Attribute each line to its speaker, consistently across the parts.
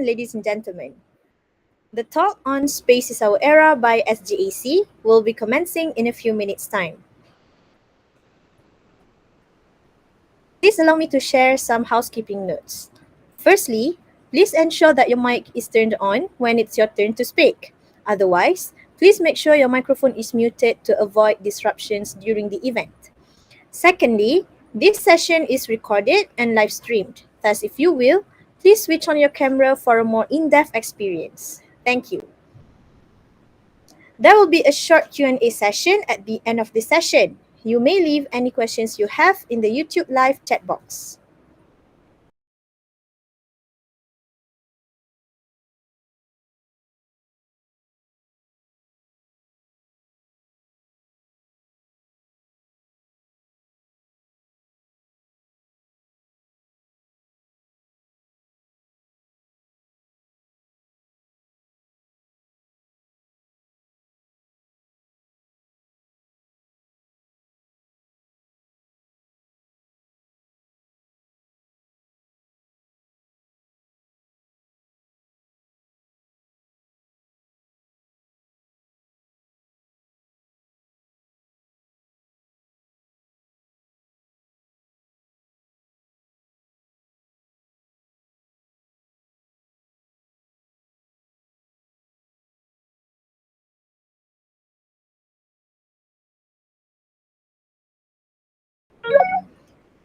Speaker 1: afternoon, ladies and gentlemen. The talk on Space is Our Era by SGAC will be commencing in a few minutes' time. Please allow me to share some housekeeping notes. Firstly, please ensure that your mic is turned on when it's your turn to speak. Otherwise, please make sure your microphone is muted to avoid disruptions during the event. Secondly, this session is recorded and live streamed. Thus, if you will, please switch on your camera for a more in-depth experience. Thank you. There will be a short Q&A session at the end of the session. You may leave any questions you have in the YouTube live chat box.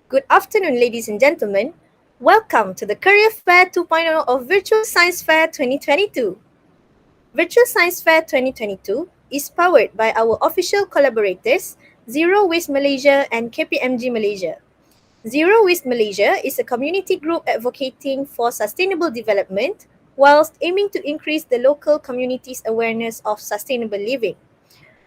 Speaker 1: Good afternoon, ladies and gentlemen. Welcome to the Career Fair 2.0 of Virtual Science Fair 2022. Virtual Science Fair 2022 is powered by our official collaborators, Zero Waste Malaysia and KPMG Malaysia. Zero Waste Malaysia is a community group advocating for sustainable development whilst aiming to increase the local community's awareness of sustainable living.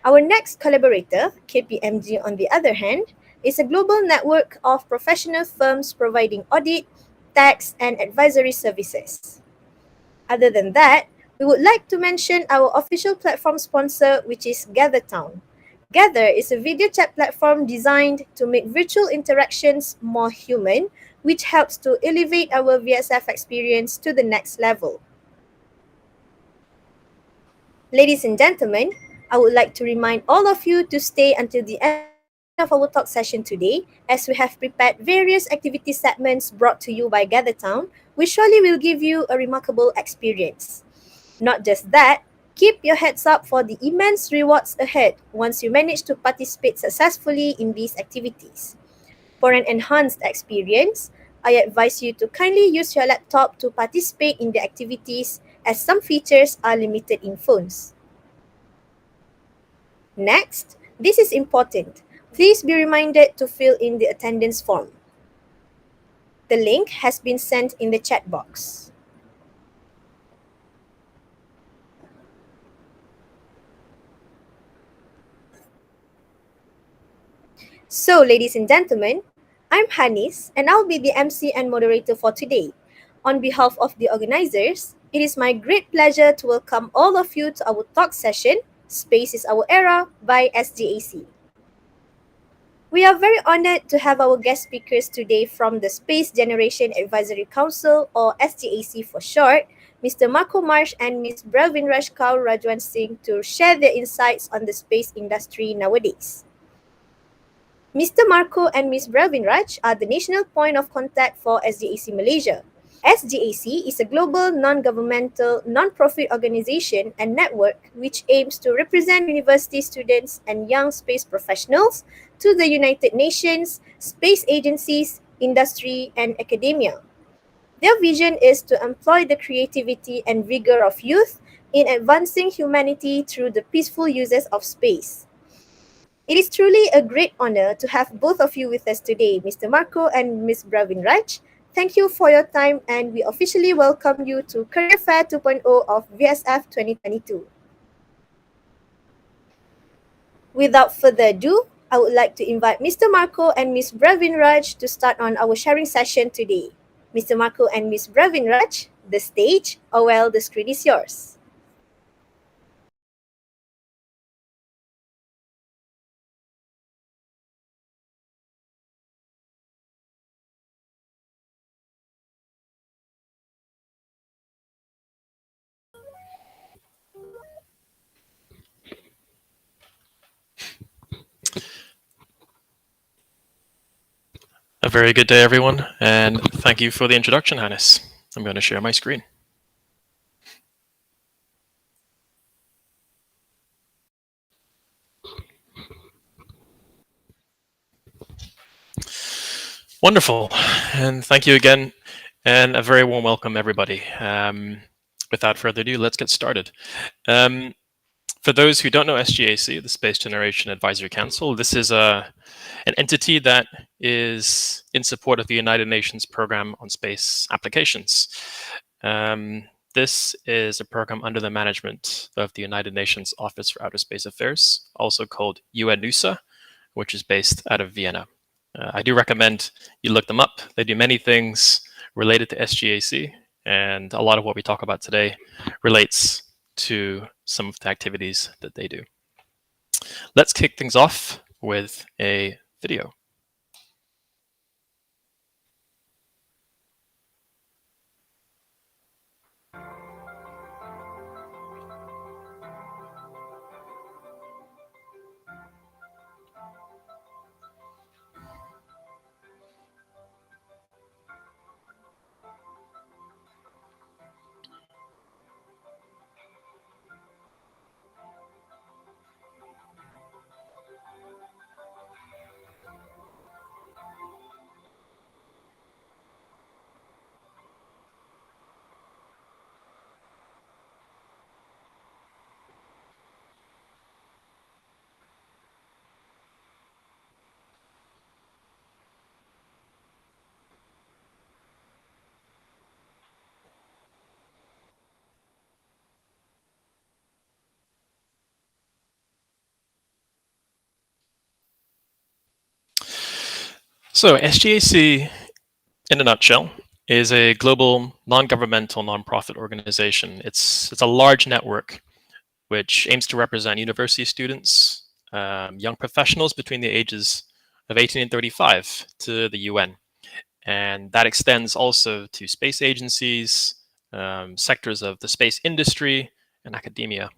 Speaker 1: Our next collaborator, KPMG on the other hand, is a global network of professional firms providing audit, tax, and advisory services. Other than that, we would like to mention our official platform sponsor, which is GatherTown. Gather is a video chat platform designed to make virtual interactions more human, which helps to elevate our VSF experience to the next level. Ladies and gentlemen, I would like to remind all of you to stay until the end of our talk session today, as we have prepared various activity segments brought to you by GatherTown, which surely will give you a remarkable experience. Not just that, keep your heads up for the immense rewards ahead once you manage to participate successfully in these activities. For an enhanced experience, I advise you to kindly use your laptop to participate in the activities, as some features are limited in phones. Next, this is important. Please be reminded to fill in the attendance form. The link has been sent in the chat box. So, ladies and gentlemen, I'm Hanis and I'll be the MC and moderator for today. On behalf of the organizers, it is my great pleasure to welcome all of you to our talk session, Space is Our Era by SGAC. We are very honored to have our guest speakers today from the Space Generation Advisory Council, or SGAC for short, Mr. Marco Marsh and Ms. Bravinraj Kaur Rajwan Singh, to share their insights on the space industry nowadays. Mr. Marco and Ms. Bravinraj are the national point of contact for SGAC Malaysia. SGAC is a global non-governmental, non-profit organization and network which aims to represent university students and young space professionals to the United Nations, space agencies, industry, and academia. Their vision is to employ the creativity and vigor of youth in advancing humanity through the peaceful uses of space. It is truly a great honor to have both of you with us today, Mr. Marco and Ms. Bravinraj. Thank you for your time, and we officially welcome you to Career Fair 2.0 of VSF 2022. Without further ado, I would like to invite Mr. Marco and Ms. Bravinraj to start on our sharing session today. Mr. Marco and Ms. Bravinraj, the stage, or well, the screen is yours.
Speaker 2: very good day, everyone, and thank you for the introduction, Hannes. I'm going to share my screen. Wonderful, and thank you again, and a very warm welcome, everybody. Without further ado, let's get started. For those who don't know SGAC, the Space Generation Advisory Council, this is an entity that is in support of the United Nations Program on Space Applications. This is a program under the management of the United Nations Office for Outer Space Affairs, also called UNUSA, which is based out of Vienna. I do recommend you look them up. They do many things related to SGAC, and a lot of what we talk about today relates to some of the activities that they do. Let's kick things off with a video. So SGAC, in a nutshell, is a global non-governmental nonprofit organization. It's a large network which aims to represent university students, young professionals between the ages of 18 and 35 to the UN. And that extends also to space agencies, sectors of the space industry, and academia.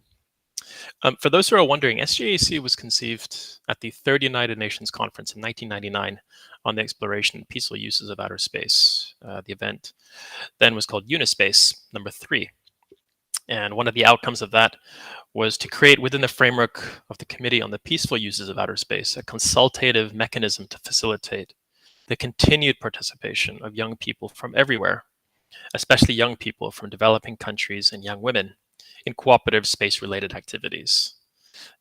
Speaker 2: For those who are wondering, SGAC was conceived at the Third United Nations Conference in 1999 on the exploration and peaceful uses of outer space. The event then was called Unispace #3. And one of the outcomes of that was to create, within the framework of the Committee on the Peaceful Uses of Outer Space, a consultative mechanism to facilitate the continued participation of young people from everywhere, especially young people from developing countries and young women, in cooperative space-related activities.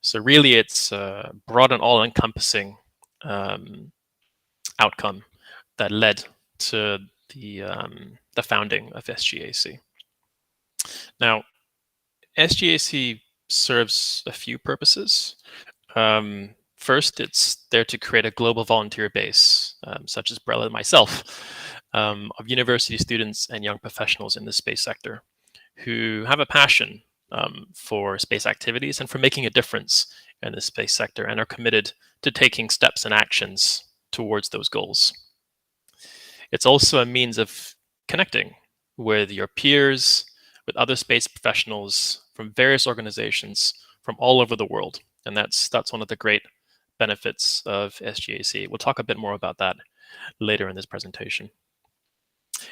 Speaker 2: So really, it's a broad and all-encompassing outcome that led to the founding of SGAC. Now, SGAC serves a few purposes. First, it's there to create a global volunteer base, such as Brella and myself, of university students and young professionals in the space sector who have a passion for space activities and for making a difference in the space sector and are committed to taking steps and actions towards those goals. It's also a means of connecting with your peers, with other space professionals from various organizations from all over the world. And that's one of the great benefits of SGAC. We'll talk a bit more about that later in this presentation.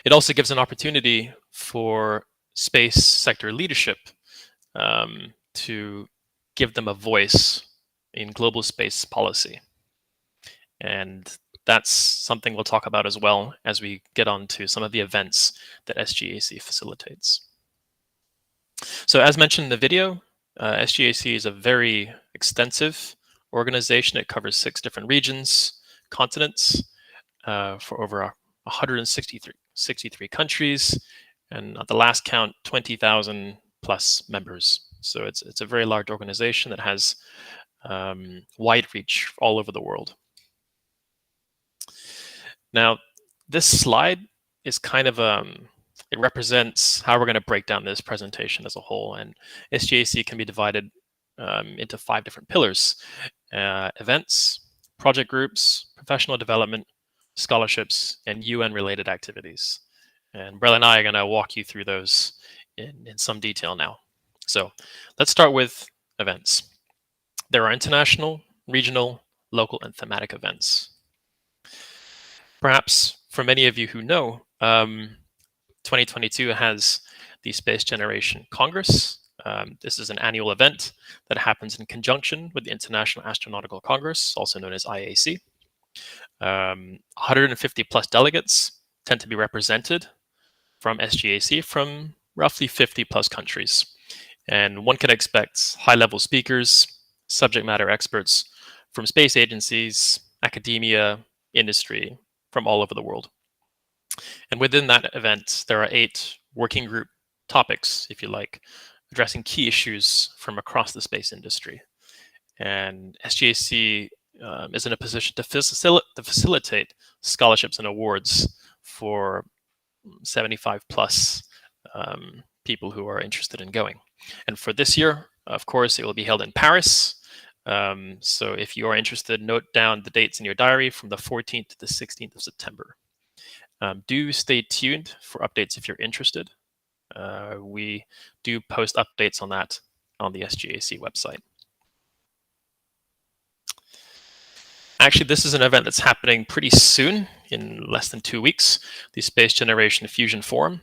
Speaker 2: It also gives an opportunity for space sector leadership to give them a voice in global space policy. And that's something we'll talk about as well as we get on to some of the events that SGAC facilitates. So as mentioned in the video, SGAC is a very extensive organization. It covers 6 different regions, continents, for over 163 countries, and at the last count, 20,000 plus members. So it's a very large organization that has wide reach all over the world. Now, this slide is kind of it represents how we're going to break down this presentation as a whole. And SGAC can be divided into 5 different pillars: events, project groups, professional development, scholarships, and UN-related activities. And Brella and I are going to walk you through those in some detail now. So let's start with events. There are international, regional, local, and thematic events. Perhaps for many of you who know, 2022 has the Space Generation Congress. This is an annual event that happens in conjunction with the International Astronautical Congress, also known as IAC. 150 plus delegates tend to be represented from SGAC from roughly 50 plus countries. And one can expect high-level speakers, subject matter experts from space agencies, academia, industry, from all over the world. And within that event, there are 8 working group topics, if you like, addressing key issues from across the space industry. And SGAC is in a position to facilitate scholarships and awards for 75 plus people who are interested in going. And for this year, of course, it will be held in Paris. So if you are interested, note down the dates in your diary from the 14th to the 16th of September. Do stay tuned for updates if you're interested. We do post updates on that on the SGAC website. Actually, this is an event that's happening pretty soon, in less than 2 weeks, the Space Generation Fusion Forum.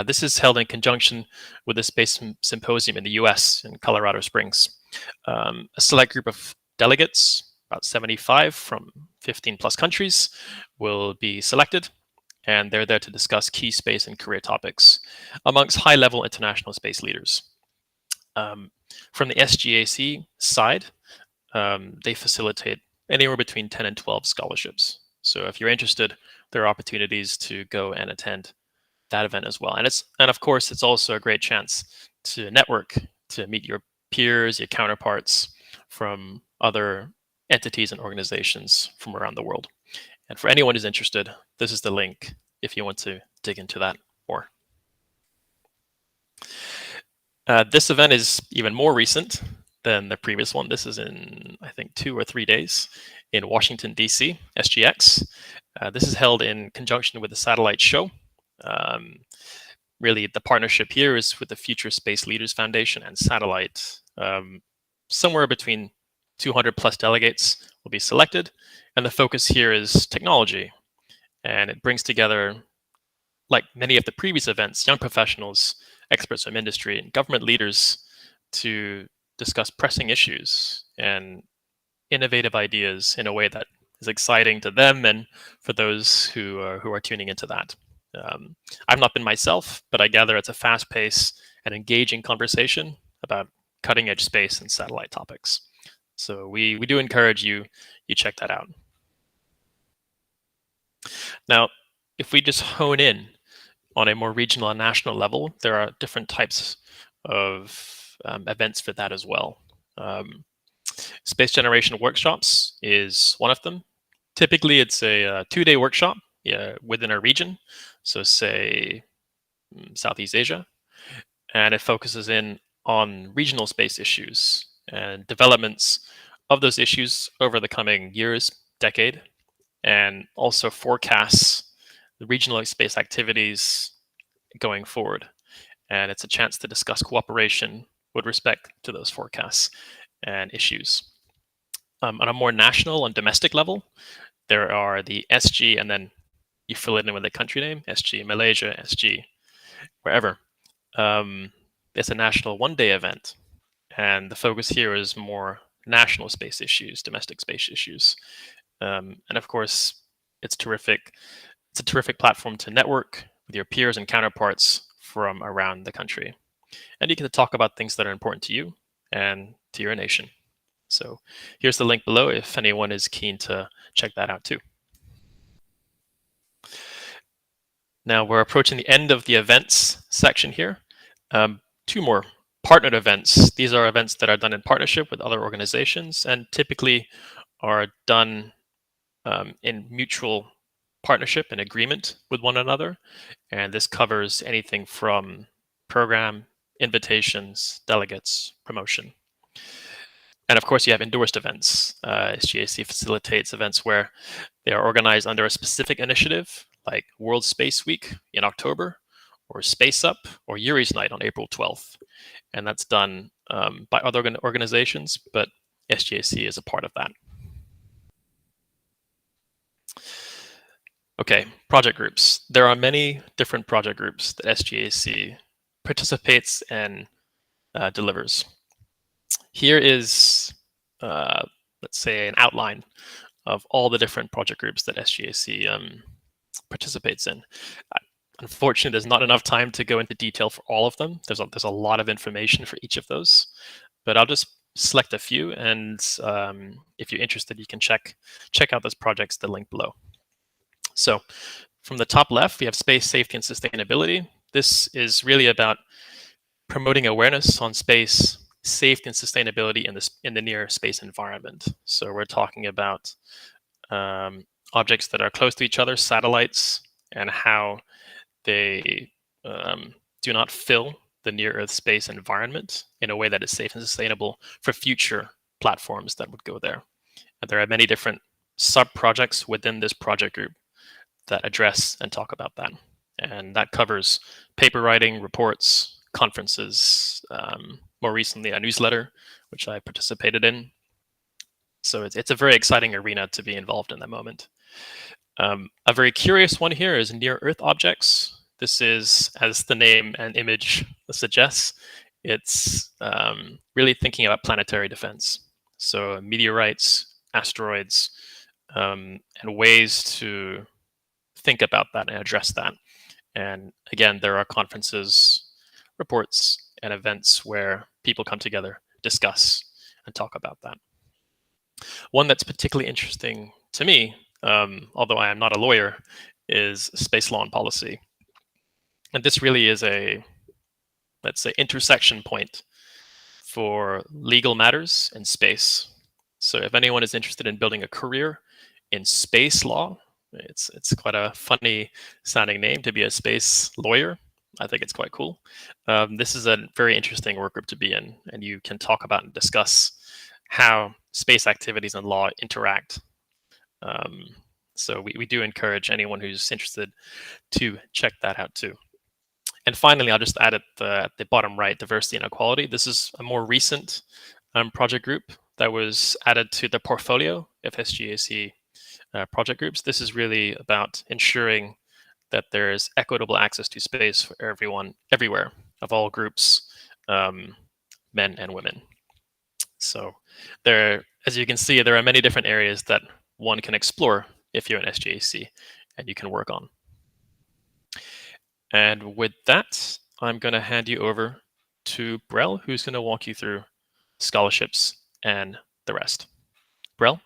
Speaker 2: This is held in conjunction with the Space Symposium in the US in Colorado Springs. A select group of delegates, about 75 from 15 plus countries, will be selected, and they're there to discuss key space and career topics amongst high-level international space leaders. From the SGAC side, they facilitate anywhere between 10 and 12 scholarships. So if you're interested, there are opportunities to go and attend that event as well. And of course, it's also a great chance to network, to meet your peers, your counterparts from other entities and organizations from around the world. And for anyone who's interested, this is the link if you want to dig into that more. This event is even more recent than the previous one. This is in, I think, 2 or 3 days in Washington, D.C., SGX. This is held in conjunction with the Satellite Show. Really, the partnership here is with the Future Space Leaders Foundation and Satellite. Somewhere between 200 plus delegates will be selected, and the focus here is technology. And it brings together, like many of the previous events, young professionals, experts from industry, and government leaders to discuss pressing issues and innovative ideas in a way that is exciting to them and for those who are tuning into that. I've not been myself, but I gather it's a fast-paced and engaging conversation about cutting-edge space and satellite topics. So we do encourage you check that out. Now, if we just hone in on a more regional and national level, there are different types of events for that as well. Space Generation Workshops is one of them. Typically, it's a 2-day workshop within a region, so say Southeast Asia, and it focuses in on regional space issues and developments of those issues over the coming years, decade, and also forecasts the regional space activities going forward. And it's a chance to discuss cooperation with respect to those forecasts and issues. On a more national and domestic level, there are the SG, and then you fill it in with the country name, SG Malaysia, SG wherever. It's a national 1-day event, and the focus here is more national space issues, domestic space issues. And of course, it's terrific. It's a terrific platform to network with your peers and counterparts from around the country. And you can talk about things that are important to you and to your nation. So here's the link below if anyone is keen to check that out too. Now we're approaching the end of the events section here. 2 more partnered events. These are events that are done in partnership with other organizations and typically are done in mutual partnership and agreement with one another. And this covers anything from program, invitations, delegates, promotion. And of course, you have endorsed events. SGAC facilitates events where they are organized under a specific initiative, like World Space Week in October, or Space Up, or Yuri's Night on April 12th. And that's done by other organizations, but SGAC is a part of that. Okay, project groups. There are many different project groups that SGAC participates and delivers. Here is, let's say, an outline of all the different project groups that SGAC participates in. Unfortunately, there's not enough time to go into detail for all of them. There's a lot of information for each of those, but I'll just select a few, and if you're interested, you can check out those projects, the link below. So from the top left, we have space safety and sustainability. This is really about promoting awareness on space safety and sustainability in the near space environment. So we're talking about objects that are close to each other, satellites, and how they do not fill the near Earth space environment in a way that is safe and sustainable for future platforms that would go there. And there are many different sub-projects within this project group that address and talk about that. And that covers paper writing, reports, conferences, more recently a newsletter, which I participated in. So it's a very exciting arena to be involved in that moment. A very curious one here is near Earth objects. This is, as the name and image suggests, it's really thinking about planetary defense. So meteorites, asteroids, and ways to think about that and address that. And again, there are conferences, reports, and events where people come together, discuss, and talk about that. One that's particularly interesting to me, although I am not a lawyer, is space law and policy. And this really is a, let's say, intersection point for legal matters in space. So if anyone is interested in building a career in space law, it's quite a funny sounding name to be a space lawyer. I think it's quite cool. This is a very interesting work group to be in, and you can talk about and discuss how space activities and law interact. So we do encourage anyone who's interested to check that out too. And finally, I'll just add at the bottom right, diversity and equality. This is a more recent project group that was added to the portfolio of SGAC project groups. This is really about ensuring that there is equitable access to space for everyone, everywhere, of all groups, men and women. So there, as you can see, there are many different areas that one can explore if you're an SGAC and you can work on. And with that, I'm going to hand you over to Brel, who's going to walk you through scholarships and the rest. Brel?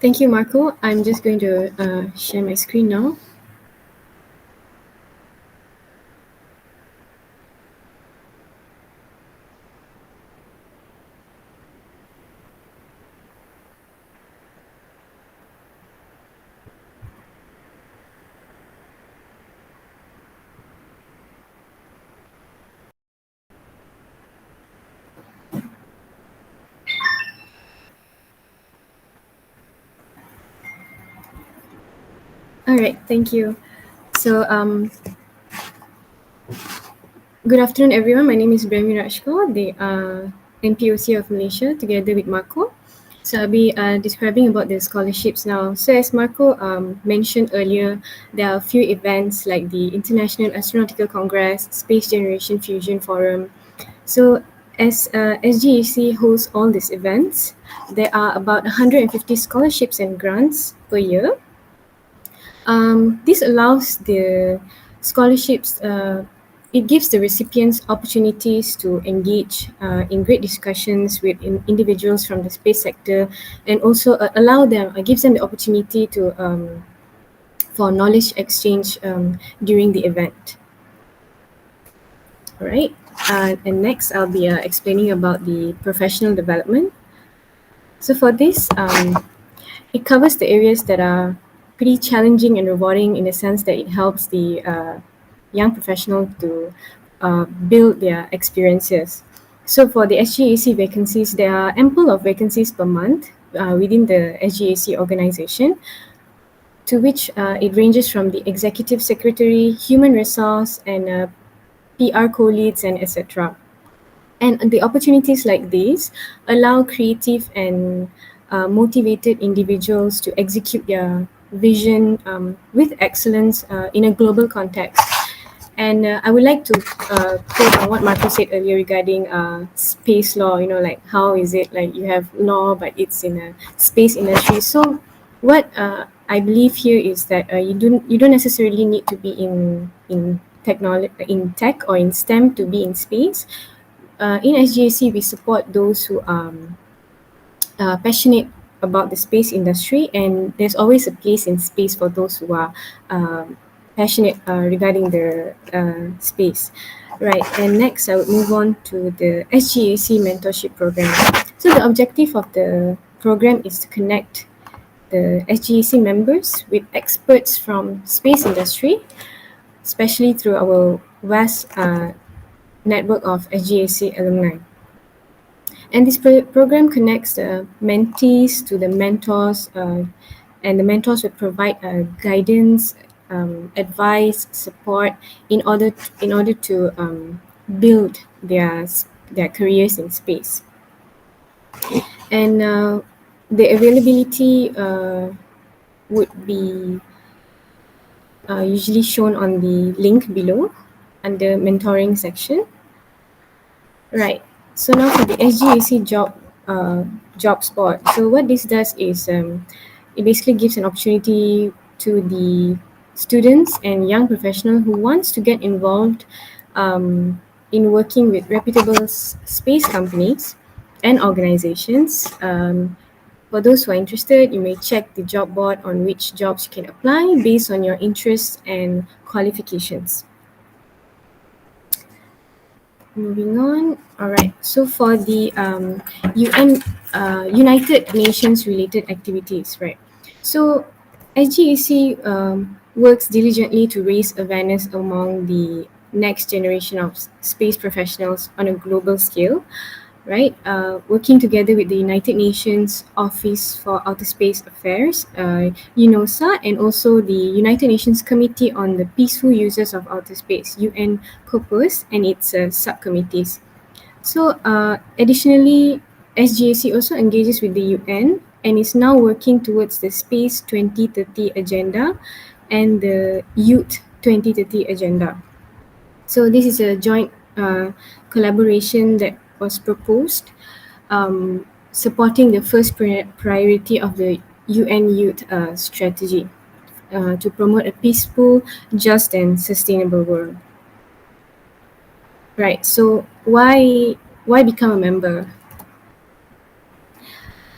Speaker 3: Thank you, Marco. I'm just going to share my screen now. All right, thank you. So, good afternoon, everyone. My name is Bremi Rajko, the NPOC of Malaysia, together with Marco. So I'll be describing about the scholarships now. So as Marco mentioned earlier, there are a few events like the International Astronautical Congress, Space Generation Fusion Forum. So as SGAC hosts all these events, there are about 150 scholarships and grants per year. This allows the scholarships, it gives the recipients opportunities to engage in great discussions with individuals from the space sector, and also gives them the opportunity to for knowledge exchange during the event. All right, and next I'll be explaining about the professional development. So for this, it covers the areas that are pretty challenging and rewarding in the sense that it helps the young professional to build their experiences. So for the SGAC vacancies, there are ample of vacancies per month within the SGAC organization, to which it ranges from the executive secretary, human resource, and PR co-leads, and etc. And the opportunities like these allow creative and motivated individuals to execute their vision with excellence in a global context. And I would like to quote on what Marco said earlier regarding space law. You know, like how is it like you have law, but it's in a space industry. So, what I believe here is that you don't necessarily need to be in technology, in tech or in STEM to be in space. In SGAC, we support those who are passionate about the space industry, and there's always a place in space for those who are passionate regarding the space. Right, and next I would move on to the SGAC mentorship program. So the objective of the program is to connect the SGAC members with experts from space industry, especially through our vast network of SGAC alumni. And this program connects the mentees to the mentors, and the mentors will provide guidance, advice, support in order to build their careers in space. And the availability would be usually shown on the link below under mentoring section. Right. So now for the SGAC job spot. So what this does is it basically gives an opportunity to the students and young professional who wants to get involved in working with reputable space companies and organizations. For those who are interested, you may check the job board on which jobs you can apply based on your interests and qualifications. Moving on. All right. So for the UN United Nations related activities, right? So SGAC works diligently to raise awareness among the next generation of space professionals on a global scale, right? Working together with the United Nations Office for Outer Space Affairs, UNOSA, and also the United Nations Committee on the Peaceful Uses of Outer Space, UN COPUS, and its subcommittees. So, additionally, SGAC also engages with the UN and is now working towards the Space 2030 agenda and the Youth 2030 agenda. So this is a joint collaboration that was proposed, supporting the first priority of the UN Youth Strategy to promote a peaceful, just, and sustainable world. Right. So why become a member?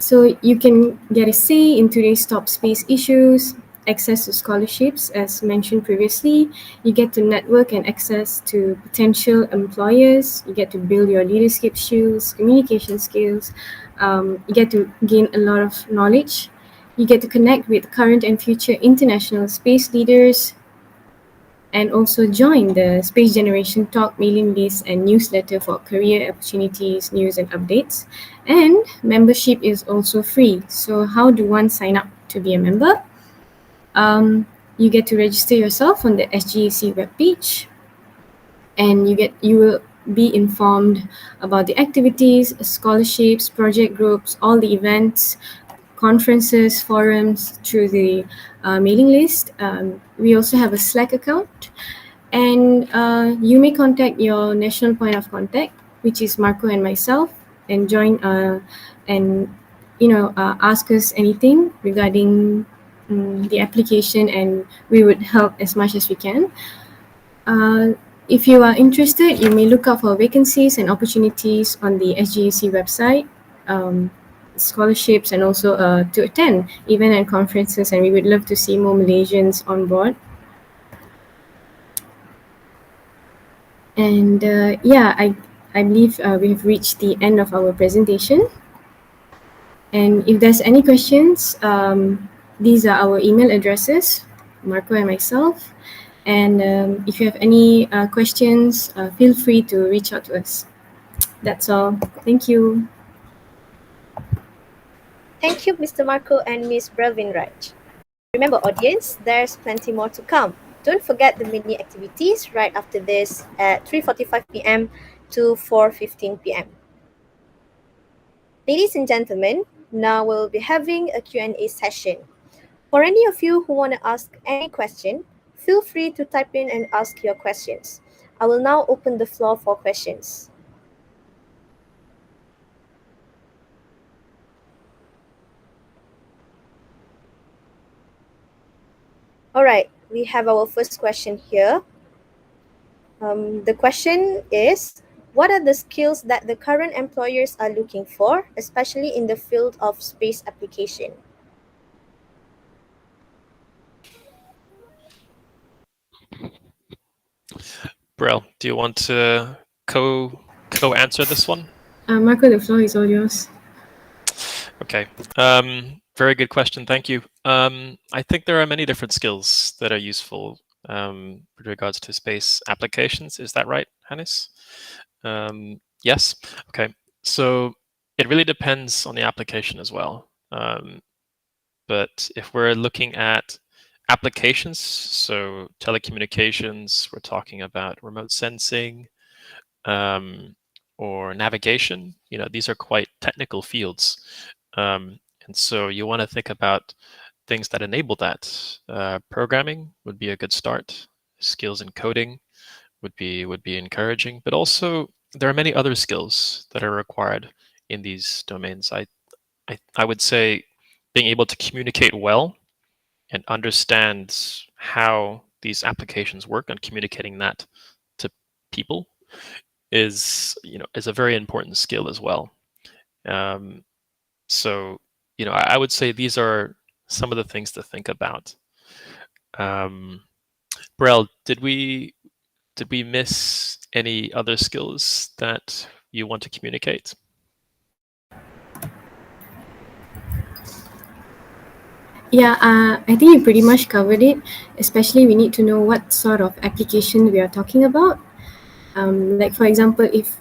Speaker 3: So you can get a say in today's top space issues, access to scholarships, as mentioned previously. You get to network and access to potential employers. You get to build your leadership skills, communication skills. You get to gain a lot of knowledge. You get to connect with current and future international space leaders, and also join the Space Generation Talk mailing list and newsletter for career opportunities, news, and updates. And membership is also free. So, how do one sign up to be a member? You get to register yourself on the SGAC webpage, and you will be informed about the activities, scholarships, project groups, all the events, conferences, forums through the mailing list. We also have a Slack account, and you may contact your national point of contact, which is Marco and myself, and join and ask us anything regarding the application, and we would help as much as we can. If you are interested, you may look out for vacancies and opportunities on the SGAC website, scholarships, and also to attend event and conferences. And we would love to see more Malaysians on board. And I believe we have reached the end of our presentation. And if there's any questions, these are our email addresses, Marco and myself. And if you have any questions, feel free to reach out to us. That's all. Thank you.
Speaker 1: Thank you, Mr. Marco and Ms. Bravin Raj. Remember, audience, there's plenty more to come. Don't forget the mini activities right after this at 3:45 p.m. to 4:15 p.m. Ladies and gentlemen, now we'll be having a Q&A session. For any of you who want to ask any question, feel free to type in and ask your questions. I will now open the floor for questions. All right, we have our first question here. The question is, what are the skills that the current employers are looking for, especially in the field of space application?
Speaker 2: Brel, do you want to co-answer this one?
Speaker 3: Marco, the floor is all yours.
Speaker 2: Okay. Very good question. Thank you. I think there are many different skills that are useful with regards to space applications. Is that right, Hannes? Yes. Okay. So it really depends on the application as well. But if we're looking at applications, so telecommunications, we're talking about remote sensing, or navigation. These are quite technical fields. And so you want to think about things that enable that. Programming would be a good start. Skills in coding would be encouraging, but also there are many other skills that are required in these domains. I would say being able to communicate well and understand how these applications work and communicating that to people is a very important skill as well. So I would say these are some of the things to think about. Brel, did we miss any other skills that you want to communicate?
Speaker 3: Yeah, I think you pretty much covered it. Especially, we need to know what sort of application we are talking about. Like for example, if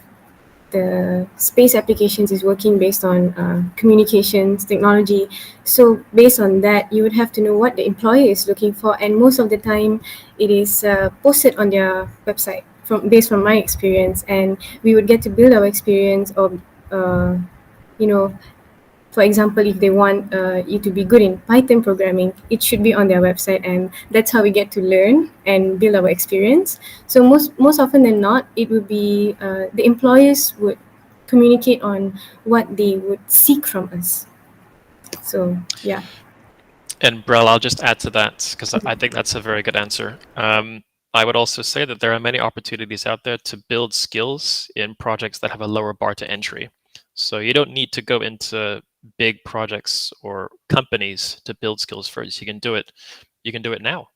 Speaker 3: the space applications is working based on communications technology, so based on that, you would have to know what the employer is looking for, and most of the time, it is posted on their website. Based from my experience, and we would get to build our experience of, you know, for example, if they want you to be good in Python programming, it should be on their website, and that's how we get to learn and build our experience. So most often than not, it would be the employers would communicate on what they would seek from us. So yeah.
Speaker 2: And Brel, I'll just add to that because I think that's a very good answer. I would also say that there are many opportunities out there to build skills in projects that have a lower bar to entry. So you don't need to go into big projects or companies to build skills first. You can do it now.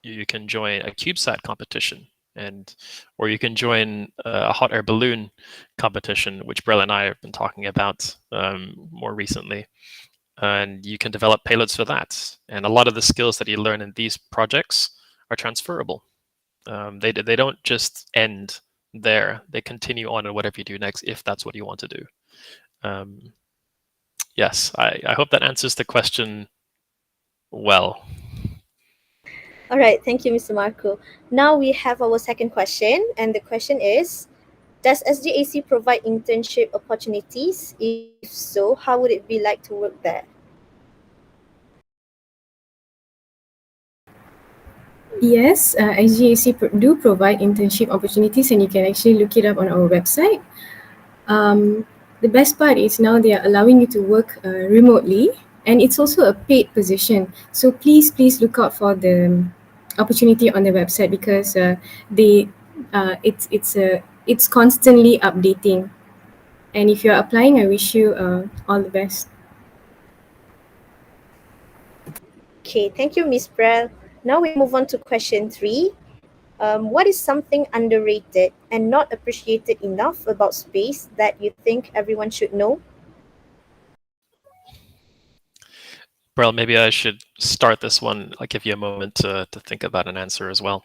Speaker 2: You can join a CubeSat competition, or you can join a hot air balloon competition, which Brel and I have been talking about more recently. And you can develop payloads for that. And a lot of the skills that you learn in these projects are transferable. They don't just end there. They continue on in whatever you do next, if that's what you want to do. Yes, I hope that answers the question well.
Speaker 1: All right, thank you, Mr. Marco. Now we have our second question, and the question is, does SGAC provide internship opportunities? If so, how would it be like to work there?
Speaker 3: Yes, SGAC do provide internship opportunities, and you can actually look it up on our website. The best part is now they are allowing you to work remotely, and it's also a paid position. So please look out for the opportunity on the website, because they it's constantly updating. And if you're applying, I wish you all the best.
Speaker 1: Okay, thank you, Miss Brel. Now we move on to question 3. What is something underrated and not appreciated enough about space that you think everyone should know?
Speaker 2: Brel, maybe I should start this one. I'll give you a moment to think about an answer as well.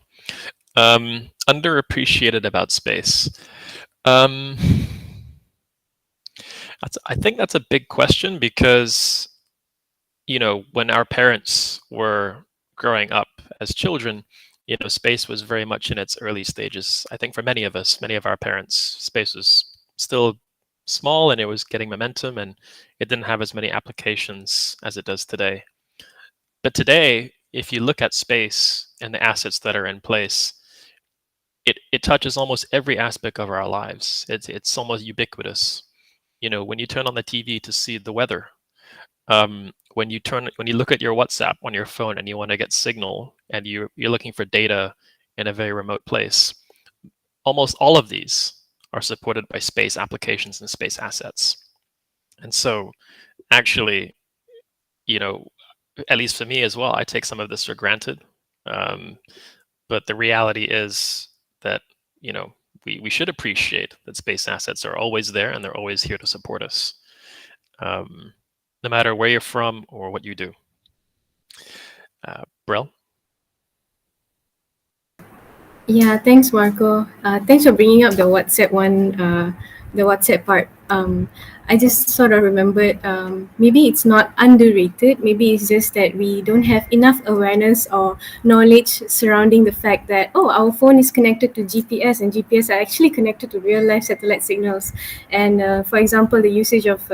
Speaker 2: Underappreciated about space. I think that's a big question because, when our parents were growing up as children, space was very much in its early stages. I think for many of us, many of our parents, space was still small and it was getting momentum, and it didn't have as many applications as it does today. But today, if you look at space and the assets that are in place, it touches almost every aspect of our lives. It's almost ubiquitous. When you turn on the TV to see the weather, when you look at your WhatsApp on your phone and you want to get signal and you're looking for data in a very remote place, almost all of these are supported by space applications and space assets. And so actually, at least for me as well, I take some of this for granted. But the reality is that, we should appreciate that space assets are always there and they're always here to support us, no matter where you're from or what you do. Brel?
Speaker 3: Yeah, thanks, Marco. Thanks for bringing up the WhatsApp one, the WhatsApp part. I just sort of remembered, maybe it's not underrated. Maybe it's just that we don't have enough awareness or knowledge surrounding the fact that, oh, our phone is connected to GPS and GPS are actually connected to real life satellite signals. And for example, the usage of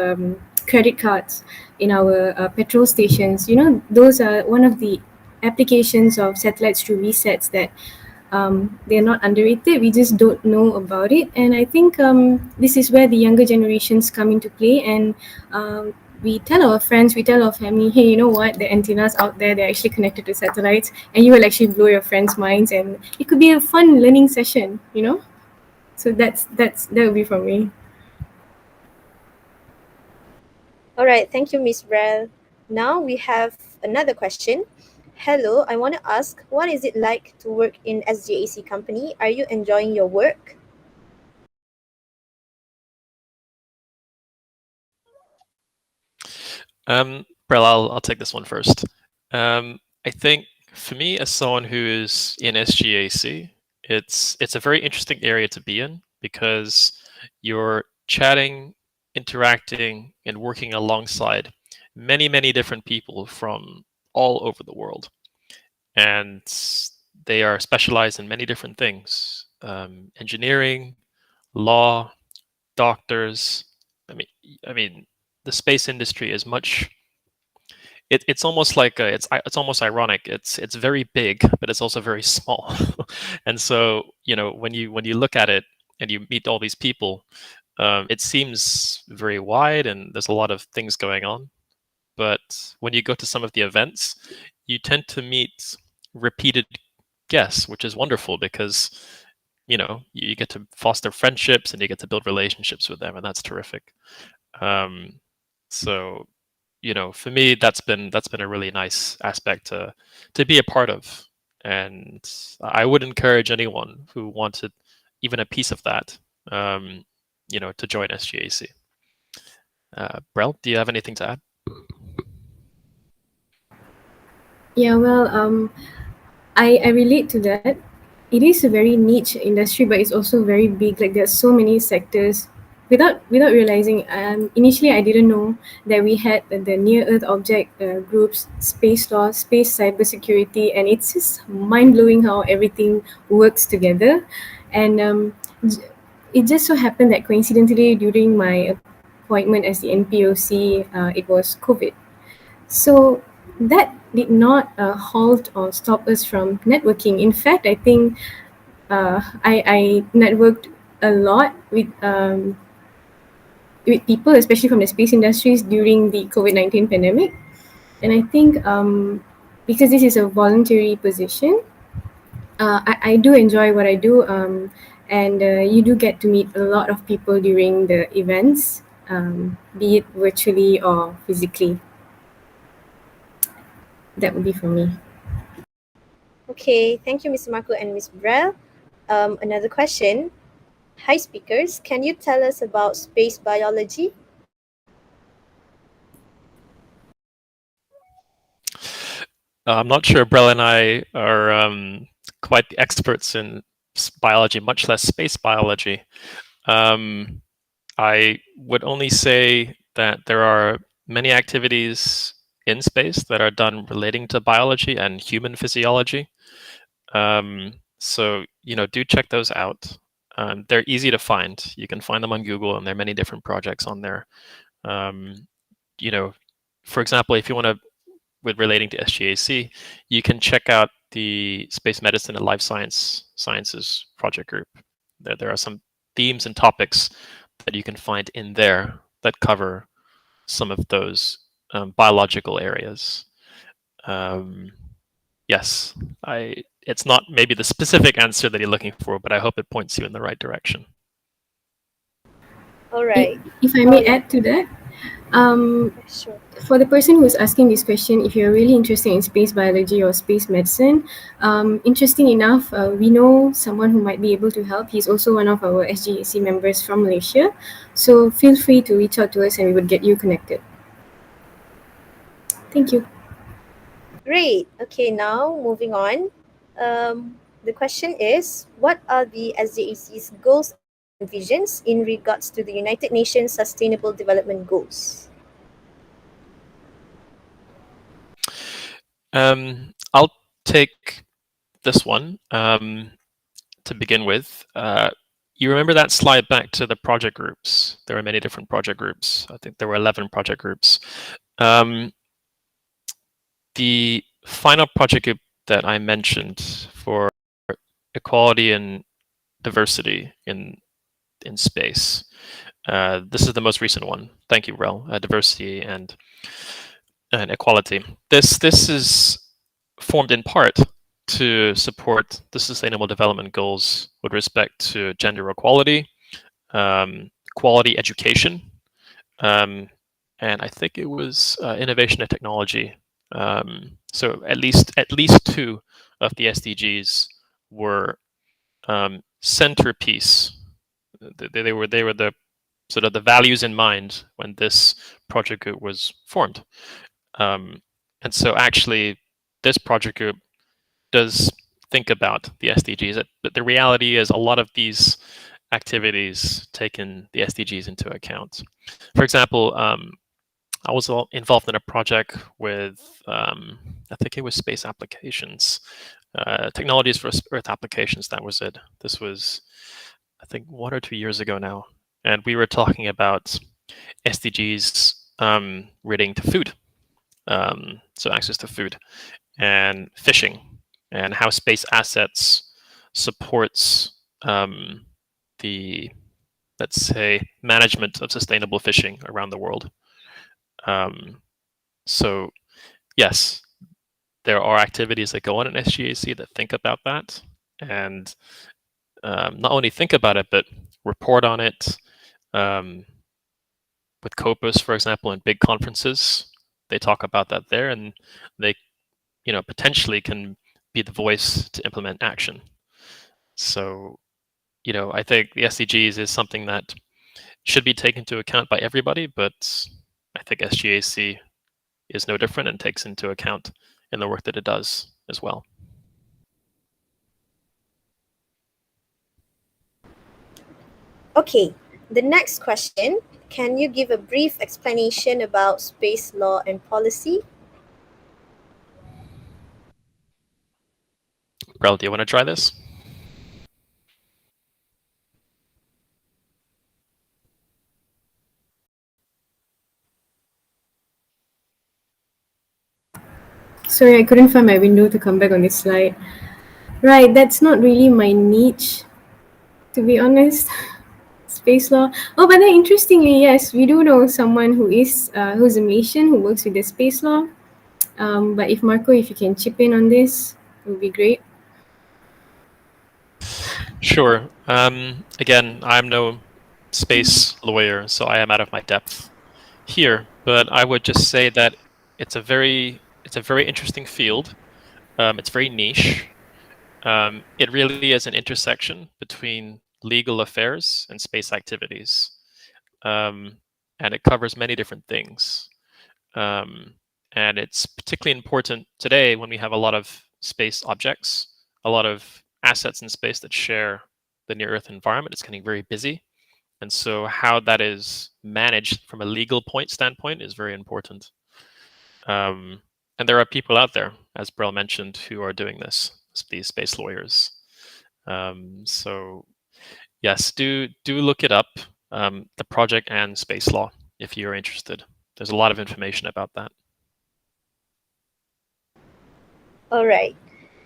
Speaker 3: credit cards in our petrol stations, those are one of the applications of satellites through resets that they're not underrated. We just don't know about it, and I think this is where the younger generations come into play. And we tell our friends, we tell our family, hey, you know what? The antennas out there, they're actually connected to satellites, and you will actually blow your friends' minds, and it could be a fun learning session. So that would be from me.
Speaker 1: All right, thank you, Miss Brel. Now we have another question. Hello, I want to ask, what is it like to work in SGAC company? Are you enjoying your work?
Speaker 2: Brel, I'll take this one first. I think for me, as someone who is in SGAC, it's a very interesting area to be in because you're chatting, interacting, and working alongside many, many different people from all over the world. And they are specialized in many different things: engineering, law, doctors. I mean, the space industry is much. It's almost like it's almost ironic. It's very big, but it's also very small. And so when you look at it and you meet all these people, it seems very wide and there's a lot of things going on. But when you go to some of the events, you tend to meet repeated guests, which is wonderful because you get to foster friendships and you get to build relationships with them, and that's terrific. So for me, that's been a really nice aspect to be a part of, and I would encourage anyone who wanted even a piece of that, to join SGAC. Brel, do you have anything to add?
Speaker 3: Yeah, well, I relate to that. It is a very niche industry, but it's also very big. Like there's so many sectors. Without realizing, initially I didn't know that we had the near Earth object groups, space law, space cybersecurity, and it's just mind blowing how everything works together. And j- it just so happened that coincidentally during my appointment as the NPOC, it was COVID. So that did not halt or stop us from networking. In fact, I think I networked a lot with people, especially from the space industries during the COVID-19 pandemic. And I think because this is a voluntary position, I do enjoy what I do, and you do get to meet a lot of people during the events, be it virtually or physically. That would be for me.
Speaker 1: Okay, thank you, Miss Marco and Miss Brel. Another question. Hi, speakers. Can you tell us about space biology?
Speaker 2: I'm not sure Brel and I are quite the experts in biology, much less space biology. I would only say that there are many activities in space that are done relating to biology and human physiology. So, do check those out. They're easy to find. You can find them on Google, and there are many different projects on there. For example, if you want to, with relating to SGAC, you can check out the Space Medicine and Life Sciences project group. There are some themes and topics that you can find in there that cover some of those biological areas. Yes, it's not maybe the specific answer that you're looking for, but I hope it points you in the right direction.
Speaker 1: All right.
Speaker 3: If I may add to that,
Speaker 1: Sure.
Speaker 3: for the person who is asking this question, if you're really interested in space biology or space medicine, interesting enough, we know someone who might be able to help. He's also one of our SGAC members from Malaysia. So feel free to reach out to us and we would get you connected. Thank you.
Speaker 1: Great. Okay, now moving on. The question is, what are the SDAC's goals and visions in regards to the United Nations Sustainable Development Goals?
Speaker 2: I'll take this one to begin with. You remember that slide back to the project groups? There were many different project groups. I think there were 11 project groups. The final project group that I mentioned for equality and diversity in space. This is the most recent one. Thank you, Rel. Diversity and equality. This is formed in part to support the Sustainable Development Goals with respect to gender equality, quality education, and I think it was innovation and technology. So at least two of the SDGs were centerpiece. They were the sort of the values in mind when this project group was formed. And so actually, this project group does think about the SDGs. But the reality is a lot of these activities taken the SDGs into account. For example, I was involved in a project with, I think it was space applications, technologies for Earth applications. That was it. This was, I think, 1 or 2 years ago now. And we were talking about SDGs relating to food. So access to food and fishing, and how space assets supports the, let's say, management of sustainable fishing around the world. So yes, there are activities that go on in SGAC that think about that, and not only think about it, but report on it. With COPUS, for example, in big conferences, they talk about that there, and they, potentially can be the voice to implement action. So, I think the SDGs is something that should be taken into account by everybody, but I think SGAC is no different and takes into account in the work that it does as well.
Speaker 1: Okay, the next question. Can you give a brief explanation about space law and policy?
Speaker 2: Brel, do you want to try this?
Speaker 3: Sorry, I couldn't find my window to come back on this slide. Right, that's not really my niche, to be honest. Space law. Oh, but then interestingly, yes, we do know someone who's a Malaysian who works with the space law. But if Marco, if you can chip in on this, it would be great.
Speaker 2: Sure. Again, I'm no space lawyer, so I am out of my depth here. But I would just say that it's a very interesting field. It's very niche. It really is an intersection between legal affairs and space activities, and it covers many different things. And it's particularly important today when we have a lot of space objects, a lot of assets in space that share the near Earth environment. It's getting very busy. And so how that is managed from a legal standpoint is very important. And there are people out there, as Brel mentioned, who are doing this. these space lawyers. So yes, do look it up, the project and space law, if you're interested. There's a lot of information about that.
Speaker 1: All right.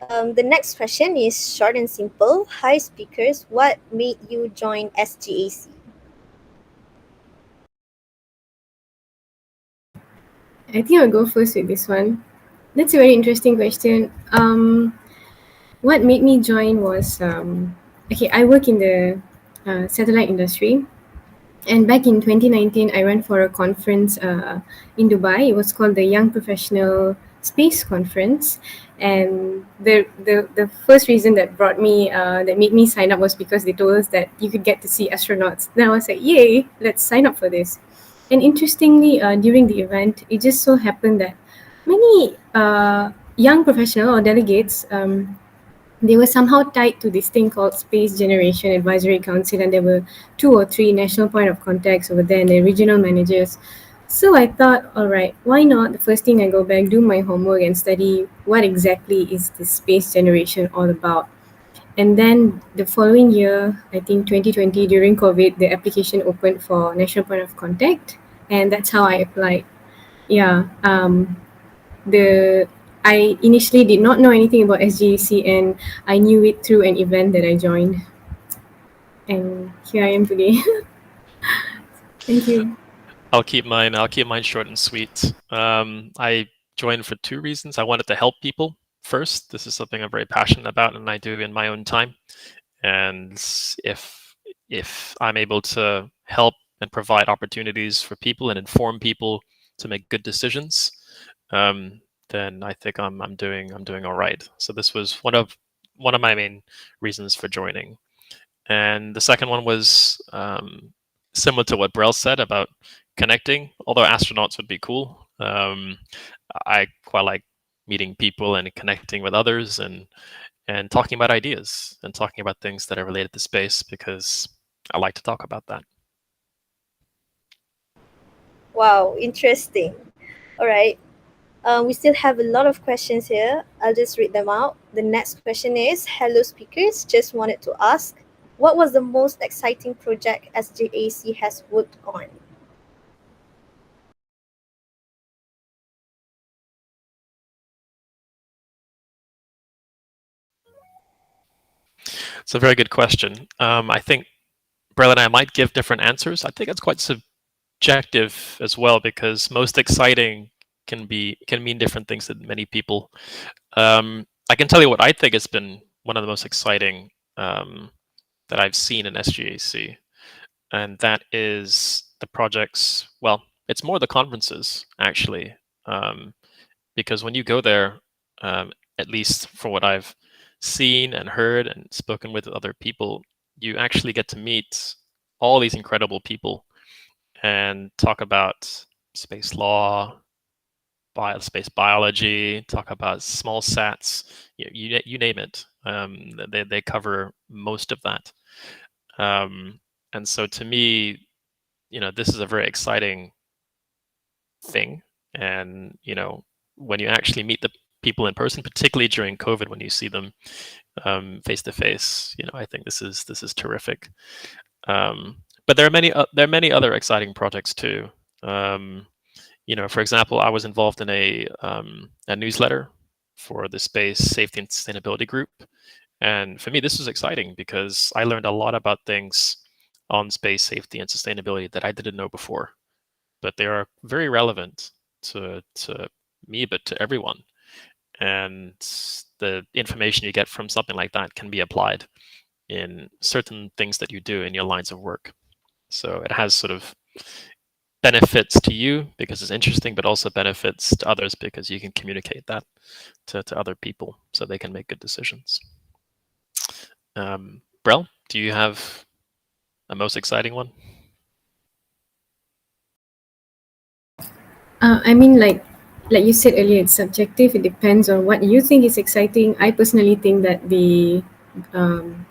Speaker 1: The next question is short and simple. Hi, speakers. What made you join SGAC?
Speaker 3: I think I'll go first with this one. That's a very interesting question. What made me join was okay. I work in the satellite industry, and back in 2019, I went for a conference in Dubai. It was called the Young Professional Space Conference, and the first reason that brought me that made me sign up was because they told us that you could get to see astronauts. Then I was like, yay, let's sign up for this. And interestingly, during the event, it just so happened that many young professional or delegates they were somehow tied to this thing called Space Generation Advisory Council, and there were two or three national point of contacts over there and the regional managers. So I thought, all right, why not? The first thing I go back, do my homework and study what exactly is this space generation all about. And then the following year, I think 2020, during COVID, the application opened for national point of contact, and that's how I applied. Yeah, the I initially did not know anything about SGAC, and I knew it through an event that I joined. And here I am today. Thank you.
Speaker 2: I'll keep mine short and sweet. I joined for two reasons. I wanted to help people first. This is something I'm very passionate about, and I do in my own time. And if I'm able to help and provide opportunities for people and inform people to make good decisions, then I think I'm doing all right. So this was one of my main reasons for joining. And the second one was similar to what Brel said about connecting. Although astronauts would be cool, I quite like meeting people and connecting with others and talking about ideas and talking about things that are related to space, because I like to talk about that.
Speaker 1: Wow, interesting. All right. We still have a lot of questions here. I'll just read them out. The next question is, hello speakers, just wanted to ask, what was the most exciting project SGAC has worked on?
Speaker 2: It's a very good question. I think Brel and I might give different answers. I think it's quite subjective as well, because most exciting can mean different things to many people. I can tell you what I think has been one of the most exciting that I've seen in SGAC, and that is the projects. Well, it's more the conferences actually, because when you go there, at least for what I've seen and heard and spoken with other people, you actually get to meet all these incredible people and talk about space law, space biology, talk about small sats, you name it. They cover most of that. And so to me, this is a very exciting thing. And, when you actually meet the people in person, particularly during COVID, when you see them face to face, I think this is terrific. But there are many other exciting projects too. For example, I was involved in a newsletter for the Space Safety and Sustainability Group, and for me, this was exciting because I learned a lot about things on space safety and sustainability that I didn't know before, but they are very relevant to me, but to everyone. And the information you get from something like that can be applied in certain things that you do in your lines of work. So it has sort of benefits to you because it's interesting, but also benefits to others because you can communicate that to other people so they can make good decisions. Brel, do you have a most exciting one?
Speaker 3: I mean, like you said earlier, it's subjective. It depends on what you think is exciting. I personally think that the um,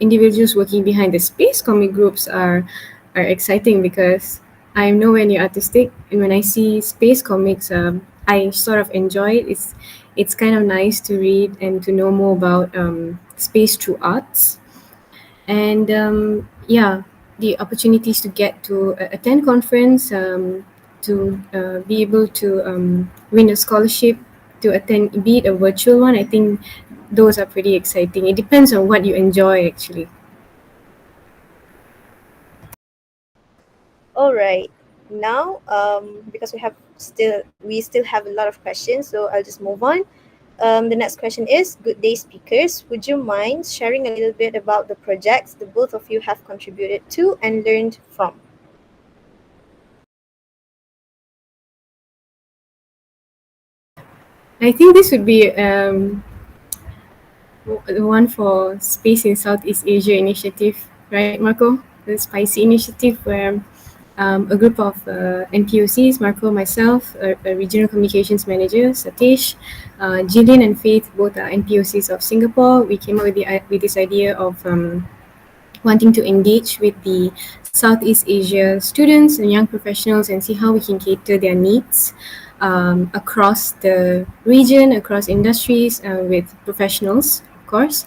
Speaker 3: individuals working behind the space comic groups are exciting because I'm nowhere near artistic, and when I see space comics, I sort of enjoy it. it's kind of nice to read and to know more about space through arts. And yeah, the opportunities to get to attend conference, to be able to win a scholarship to attend, be it a virtual one, I think those are pretty exciting. It depends on what you enjoy actually.
Speaker 1: All right. Now, because we still have a lot of questions, so I'll just move on. The next question is, good day speakers. Would you mind sharing a little bit about the projects the both of you have contributed to and learned from?
Speaker 3: I think this would be the one for Space in Southeast Asia initiative, right, Marco? The Spicy initiative where a group of NPOCs, Marco, myself, a regional communications manager, Satish, Jillian and Faith, both are NPOCs of Singapore. We came up with this idea of wanting to engage with the Southeast Asia students and young professionals and see how we can cater their needs across the region, across industries, with professionals, of course.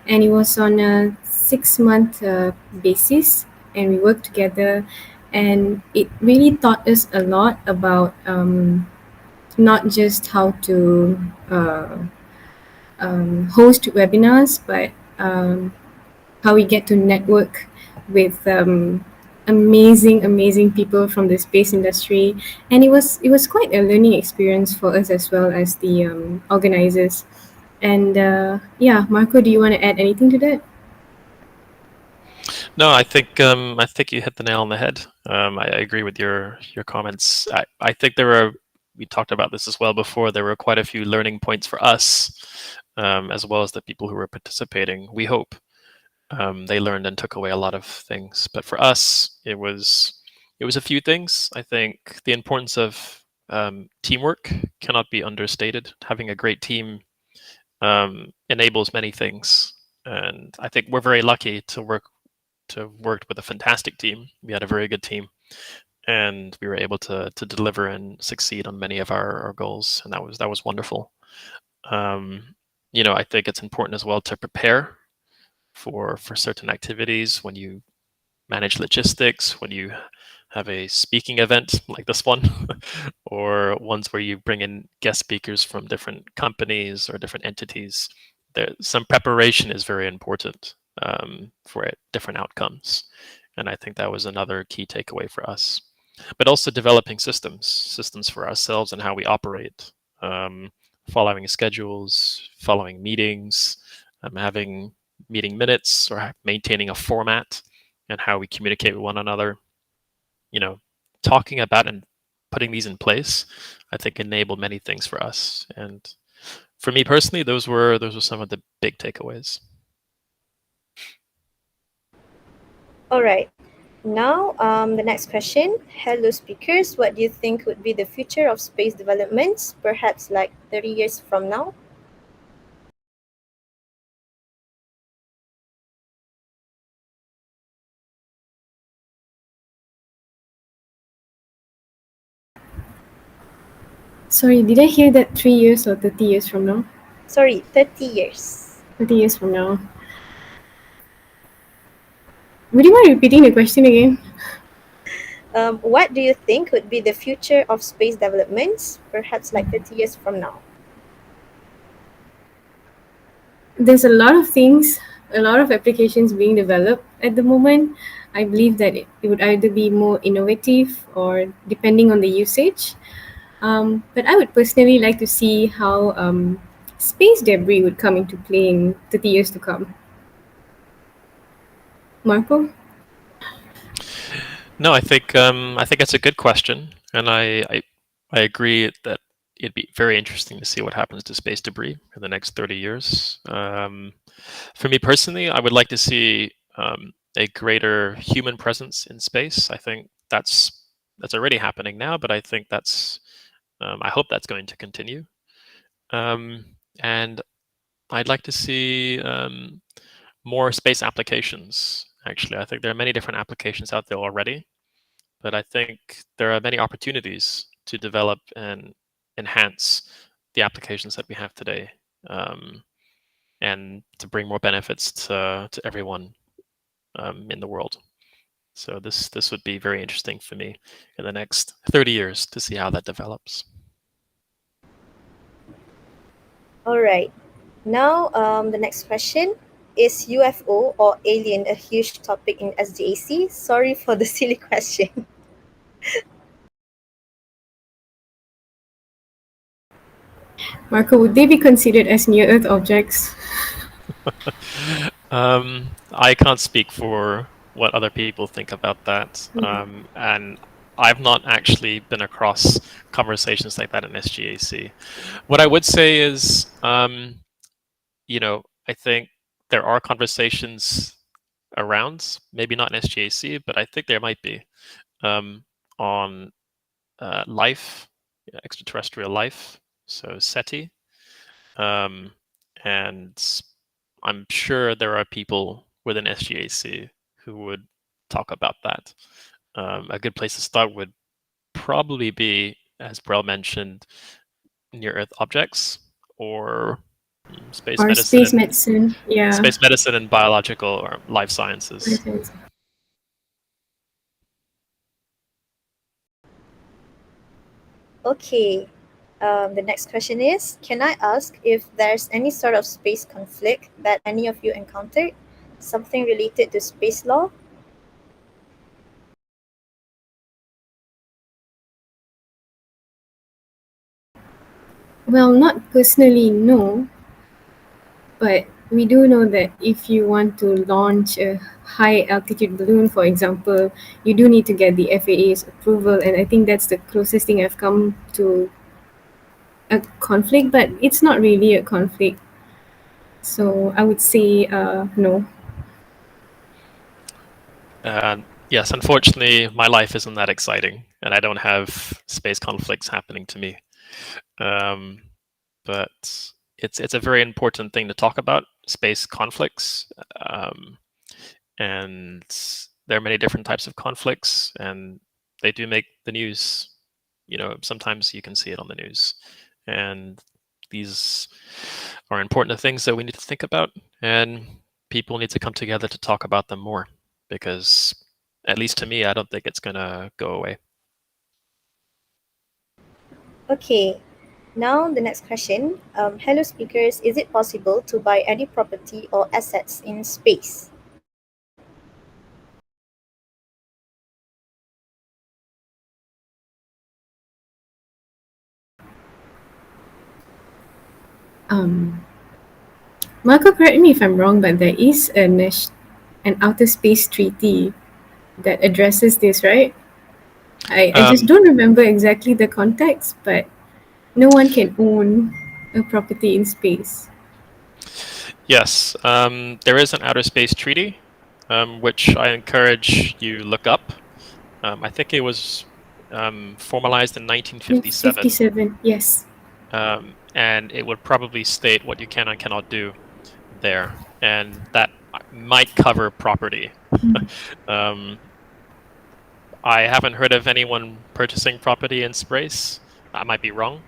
Speaker 3: And it was on a 6 month basis, and we worked together. And it really taught us a lot about not just how to host webinars, but how we get to network with amazing people from the space industry, and it was quite a learning experience for us as well as the organizers. And yeah, Marco, do you want to add anything to that?
Speaker 2: No, I think you hit the nail on the head. I agree with your comments. I think there were, we talked about this as well before. There were quite a few learning points for us, as well as the people who were participating. We hope they learned and took away a lot of things. But for us, it was a few things. I think the importance of teamwork cannot be understated. Having a great team enables many things, and I think we're very lucky to have worked with a fantastic team. We had a very good team, and we were able to deliver and succeed on many of our goals, and that was wonderful. I think it's important as well to prepare for certain activities when you manage logistics, when you have a speaking event like this one, or ones where you bring in guest speakers from different companies or different entities. Some preparation is very important for different outcomes. And I think that was another key takeaway for us. But also developing systems for ourselves and how we operate, following schedules, following meetings, having meeting minutes, or maintaining a format and how we communicate with one another. You know, talking about and putting these in place, I think enabled many things for us. And for me personally, those were some of the big takeaways.
Speaker 1: All right. Now, the next question. Hello, speakers. What do you think would be the future of space developments, perhaps like 30 years from now?
Speaker 3: Sorry, did I hear that 3 years or 30 years from now?
Speaker 1: Sorry, 30 years.
Speaker 3: 30 years from now. Would you mind repeating the question again?
Speaker 1: What do you think would be the future of space developments, perhaps like 30 years from now?
Speaker 3: There's a lot of things, a lot of applications being developed at the moment. I believe that it would either be more innovative or depending on the usage. But I would personally like to see how space debris would come into play in 30 years to come. Marco?
Speaker 2: No, I think that's a good question, and I agree that it'd be very interesting to see what happens to space debris in the next 30 years. For me personally, I would like to see a greater human presence in space. I think that's already happening now, but I think I hope that's going to continue. And I'd like to see more space applications. Actually, I think there are many different applications out there already, but I think there are many opportunities to develop and enhance the applications that we have today, and to bring more benefits to everyone in the world. So this would be very interesting for me in the next 30 years to see how that develops.
Speaker 1: All right. Now, the next question is UFO or alien a huge topic in SGAC? Sorry for the silly question.
Speaker 3: Marco, would they be considered as near Earth objects?
Speaker 2: I can't speak for what other people think about that, and I've not actually been across conversations like that in SGAC. What I would say is, I think there are conversations around, maybe not in SGAC, but I think there might be, on life, extraterrestrial life, so SETI, and I'm sure there are people within SGAC who would talk about that. A good place to start would probably be, as Brel mentioned, near Earth objects or space
Speaker 3: Or
Speaker 2: medicine
Speaker 3: space
Speaker 2: and
Speaker 3: medicine? Yeah.
Speaker 2: biological or life sciences.
Speaker 1: Okay. The next question is, can I ask if there's any sort of space conflict that any of you encountered? Something related to space law?
Speaker 3: Well, not personally, no. But we do know that if you want to launch a high altitude balloon, for example, you do need to get the FAA's approval. And I think that's the closest thing I've come to a conflict, but it's not really a conflict. So I would say no.
Speaker 2: Yes, unfortunately, my life isn't that exciting, and I don't have space conflicts happening to me. But it's a very important thing to talk about, space conflicts, and there are many different types of conflicts, and they do make the news. Sometimes you can see it on the news, and these are important things that we need to think about, and people need to come together to talk about them more, because at least to me, I don't think it's gonna go away.
Speaker 1: Okay. Now, the next question. Hello, speakers. Is it possible to buy any property or assets in space?
Speaker 3: Um, Marco, correct me if I'm wrong, but there is an outer space treaty that addresses this, right? I just don't remember exactly the context, but no one can own a property in space.
Speaker 2: Yes, there is an outer space treaty, which I encourage you look up. I think it was formalized in 1957,
Speaker 3: 57, yes.
Speaker 2: and it would probably state what you can and cannot do there, and that might cover property. um, I haven't heard of anyone purchasing property in space. I might be wrong,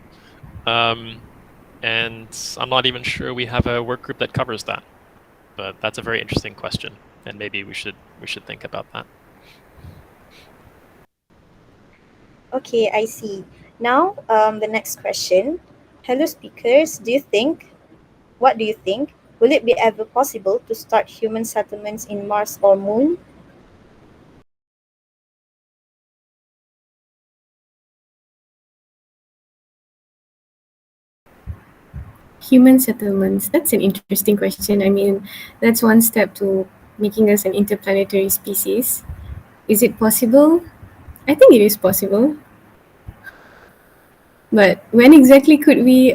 Speaker 2: and I'm not even sure we have a work group that covers that. But that's a very interesting question, and maybe we should think about that.
Speaker 1: Okay, I see. Now, the next question. Hello, speakers. What do you think? Will it be ever possible to start human settlements in Mars or Moon?
Speaker 3: Human settlements, that's an interesting question. I mean, that's one step to making us an interplanetary species. Is it possible? I think it is possible. But when exactly could we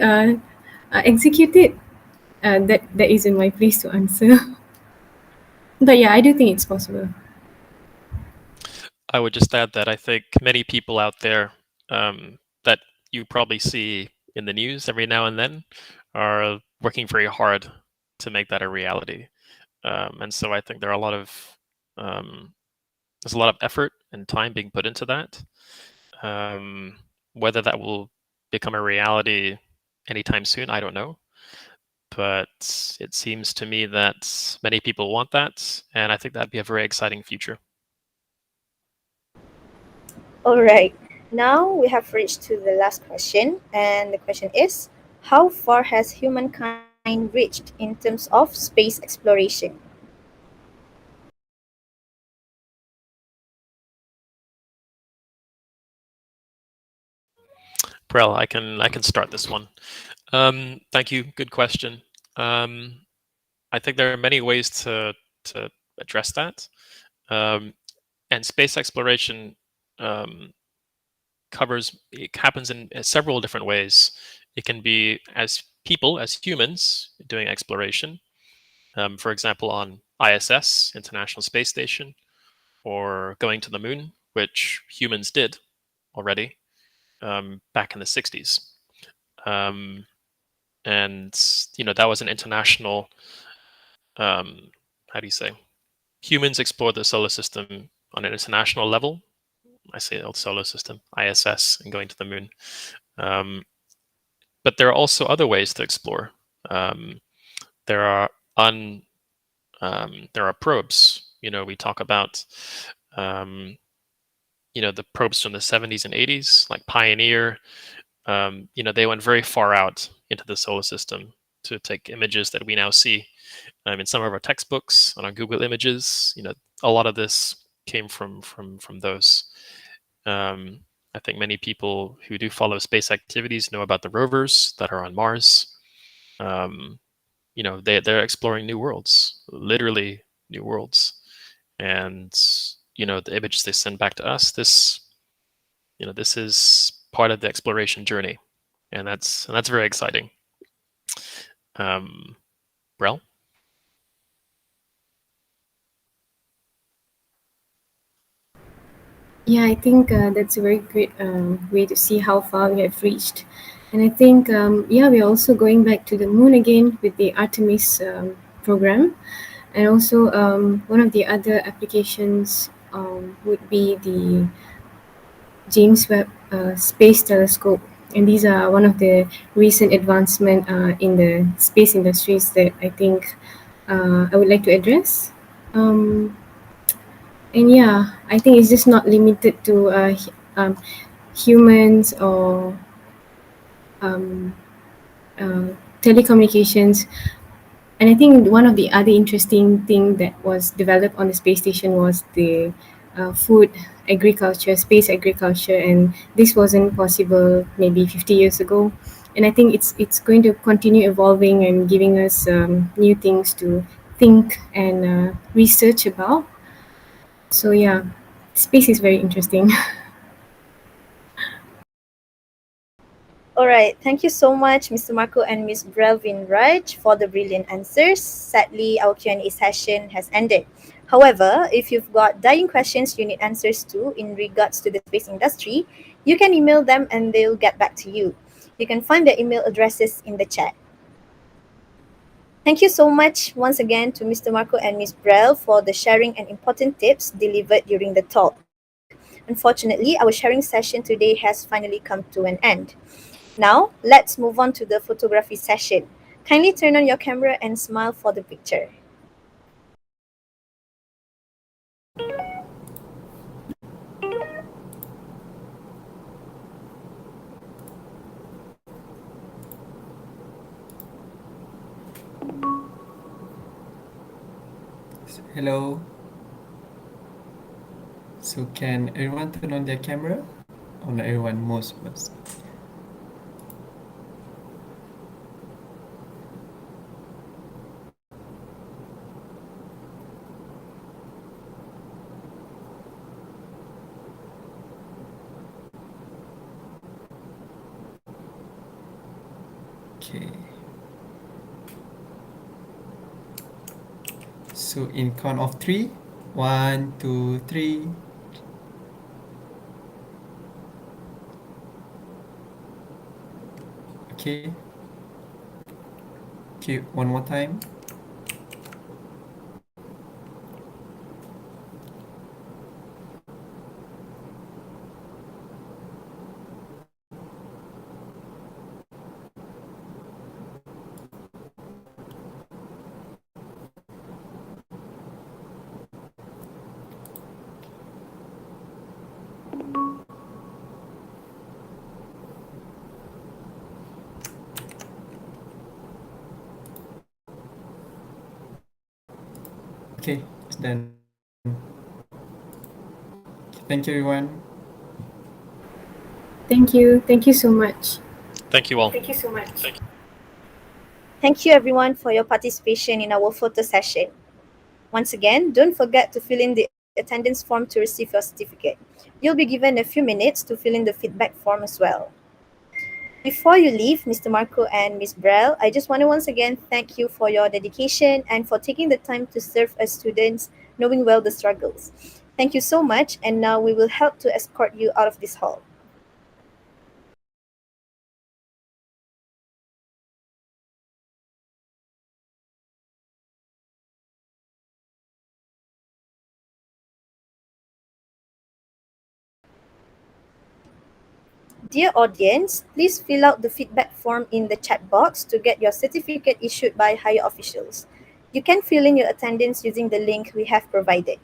Speaker 3: execute it? That isn't my place to answer. But yeah, I do think it's possible.
Speaker 2: I would just add that I think many people out there that you probably see in the news every now and then are working very hard to make that a reality. And so I think there's a lot of effort and time being put into that. Whether that will become a reality anytime soon. I don't know. But it seems to me that many people want that, and I think that'd be a very exciting future.
Speaker 1: All right. Now we have reached to the last question, and the question is, how far has humankind reached in terms of space exploration?
Speaker 2: Prel, I can start this one. Thank you. Good question. Um, I think there are many ways to address that. Um, and space exploration um, it happens in several different ways. It can be as people, as humans, doing exploration. For example, on ISS, International Space Station, or going to the moon, which humans did already back in the 60s. Um, and that was an international, um, how do you say, humans explored the solar system on an international level. I say the solar system, ISS, and going to the moon. Um, but there are also other ways to explore. Um, there are there are probes. We talk about um, the probes from the 70s and 80s, like Pioneer. They went very far out into the solar system to take images that we now see in some of our textbooks on our Google Images. A lot of this came from those. Um, I think many people who do follow space activities know about the rovers that are on Mars. Um, they're exploring new worlds, literally new worlds, and the images they send back to us. This is part of the exploration journey, and that's very exciting. Um, Brel?
Speaker 3: Yeah, I think that's a very great way to see how far we have reached. And I think, yeah, we're also going back to the moon again with the Artemis program. And also, one of the other applications would be the James Webb Space Telescope. And these are one of the recent advancement in the space industries that I think I would like to address. Um, and yeah, I think it's just not limited to humans or um, uh, telecommunications. And I think one of the other interesting thing that was developed on the space station was the food agriculture, space agriculture, and this wasn't possible maybe 50 years ago. And I think it's going to continue evolving and giving us new things to think and research about. So yeah, space is very interesting.
Speaker 1: All right, thank you so much, Mr. Marco and Miss Brelvin Raj, for the brilliant answers. Sadly, our Q&A session has ended. However, if you've got dying questions you need answers to in regards to the space industry, you can email them and they'll get back to you. You can find their email addresses in the chat. Thank you so much once again to Mr. Marco and Miss Brel for the sharing and important tips delivered during the talk. Unfortunately, our sharing session today has finally come to an end. Now, let's move on to the photography session. Kindly turn on your camera and smile for the picture.
Speaker 4: Hello. So can everyone turn on their camera? Or not everyone, most must. Okay. So in count of three. 1, 2, 3. Okay. Okay, one more time. Okay, it's done. Thank you, everyone.
Speaker 3: Thank you. Thank you so much.
Speaker 2: Thank you all.
Speaker 3: Thank you so much.
Speaker 1: Thank you everyone for your participation in our photo session. Once again, don't forget to fill in the attendance form to receive your certificate. You'll be given a few minutes to fill in the feedback form as well. Before you leave, Mr. Marco and Ms. Brell, I just want to once again thank you for your dedication and for taking the time to serve as students, knowing well the struggles. Thank you so much, and now we will help to escort you out of this hall. Dear audience, please fill out the feedback form in the chat box to get your certificate issued by higher officials. You can fill in your attendance using the link we have provided.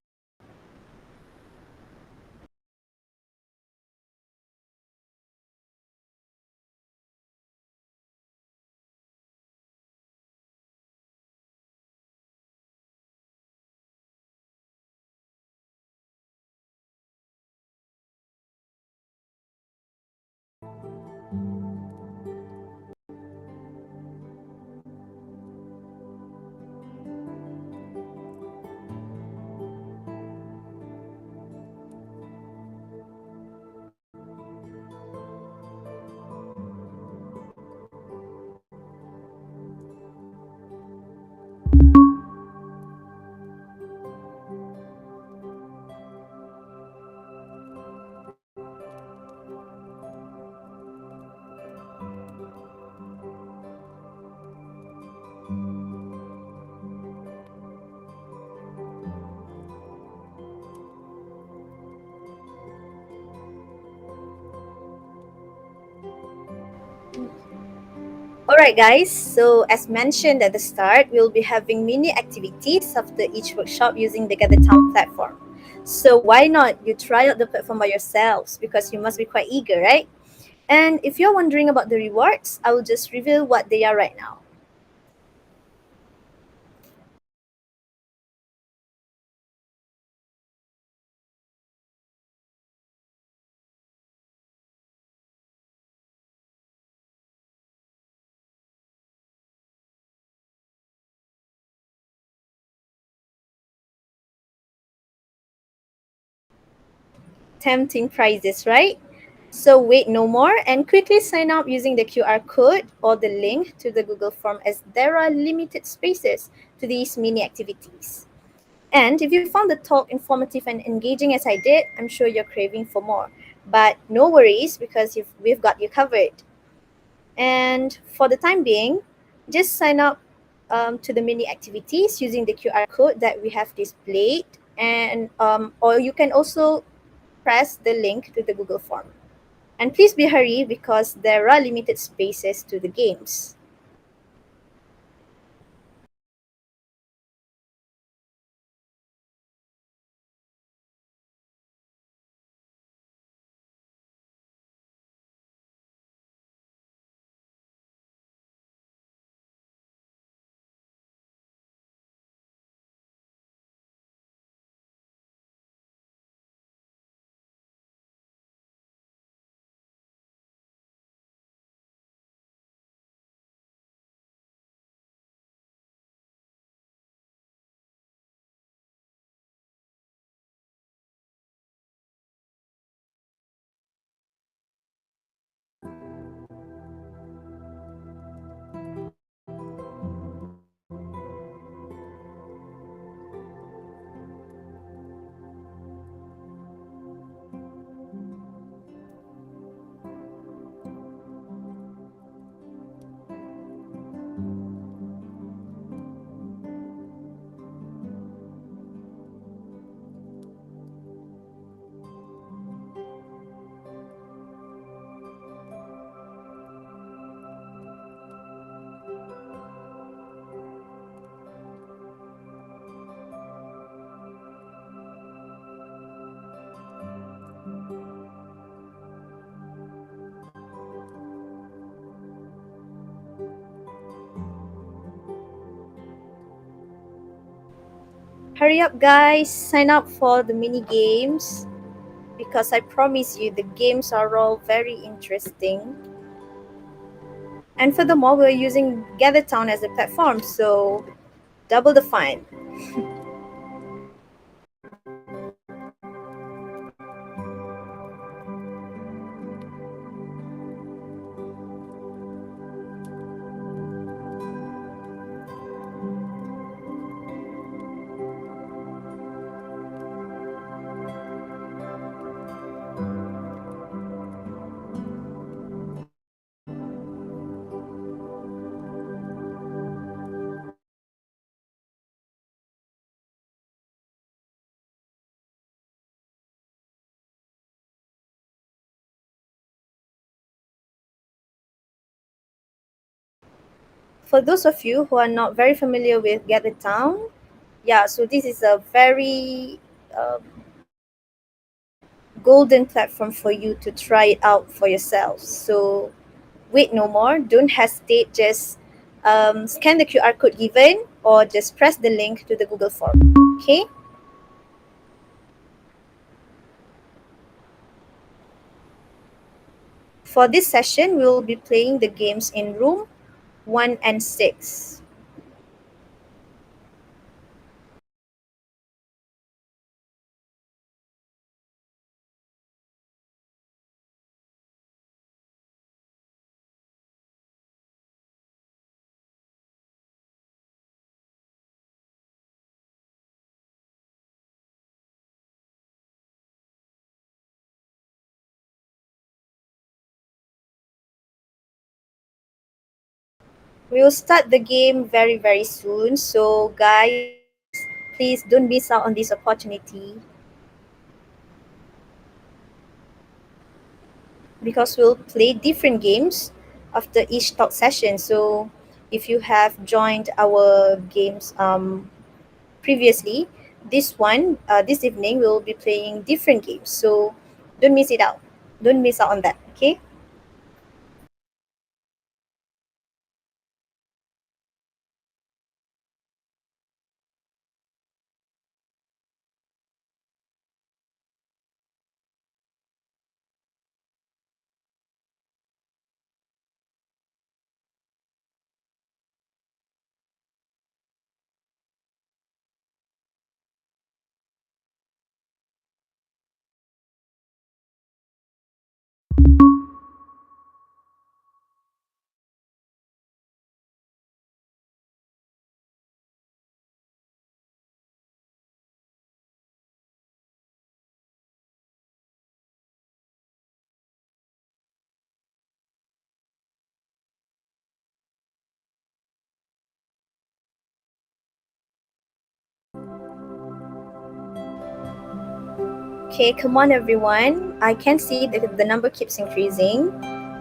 Speaker 1: Alright, guys, so as mentioned at the start, we'll be having mini activities after each workshop using the Gather Town platform. So, why not you try out the platform by yourselves because you must be quite eager, right? And if you're wondering about the rewards, I will just reveal what they are right now. Tempting prizes, right? So wait no more and quickly sign up using the QR code or the link to the Google form as there are limited spaces to these mini activities. And if you found the talk informative and engaging as I did, I'm sure you're craving for more. But no worries because we've got you covered. And for the time being, just sign up to the mini activities using the QR code that we have displayed, and or you can also press the link to the Google form. And please be hurry because there are limited spaces to the games. Hurry up, guys! Sign up for the mini games because I promise you the games are all very interesting. And furthermore, we're using Gather Town as a platform, so double the fun. For those of you who are not very familiar with Gather Town, yeah, so this is a very golden platform for you to try it out for yourself. So wait no more, don't hesitate, just scan the QR code given or just press the link to the Google form. Okay? For this session, we will be playing the games in room 1 and 6. We will start the game very, very soon. So, guys, please don't miss out on this opportunity because we'll play different games after each talk session. So, if you have joined our games previously, this evening, we'll be playing different games. So, don't miss it out. Don't miss out on that. Okay? Okay, come on, everyone. I can see that the number keeps increasing.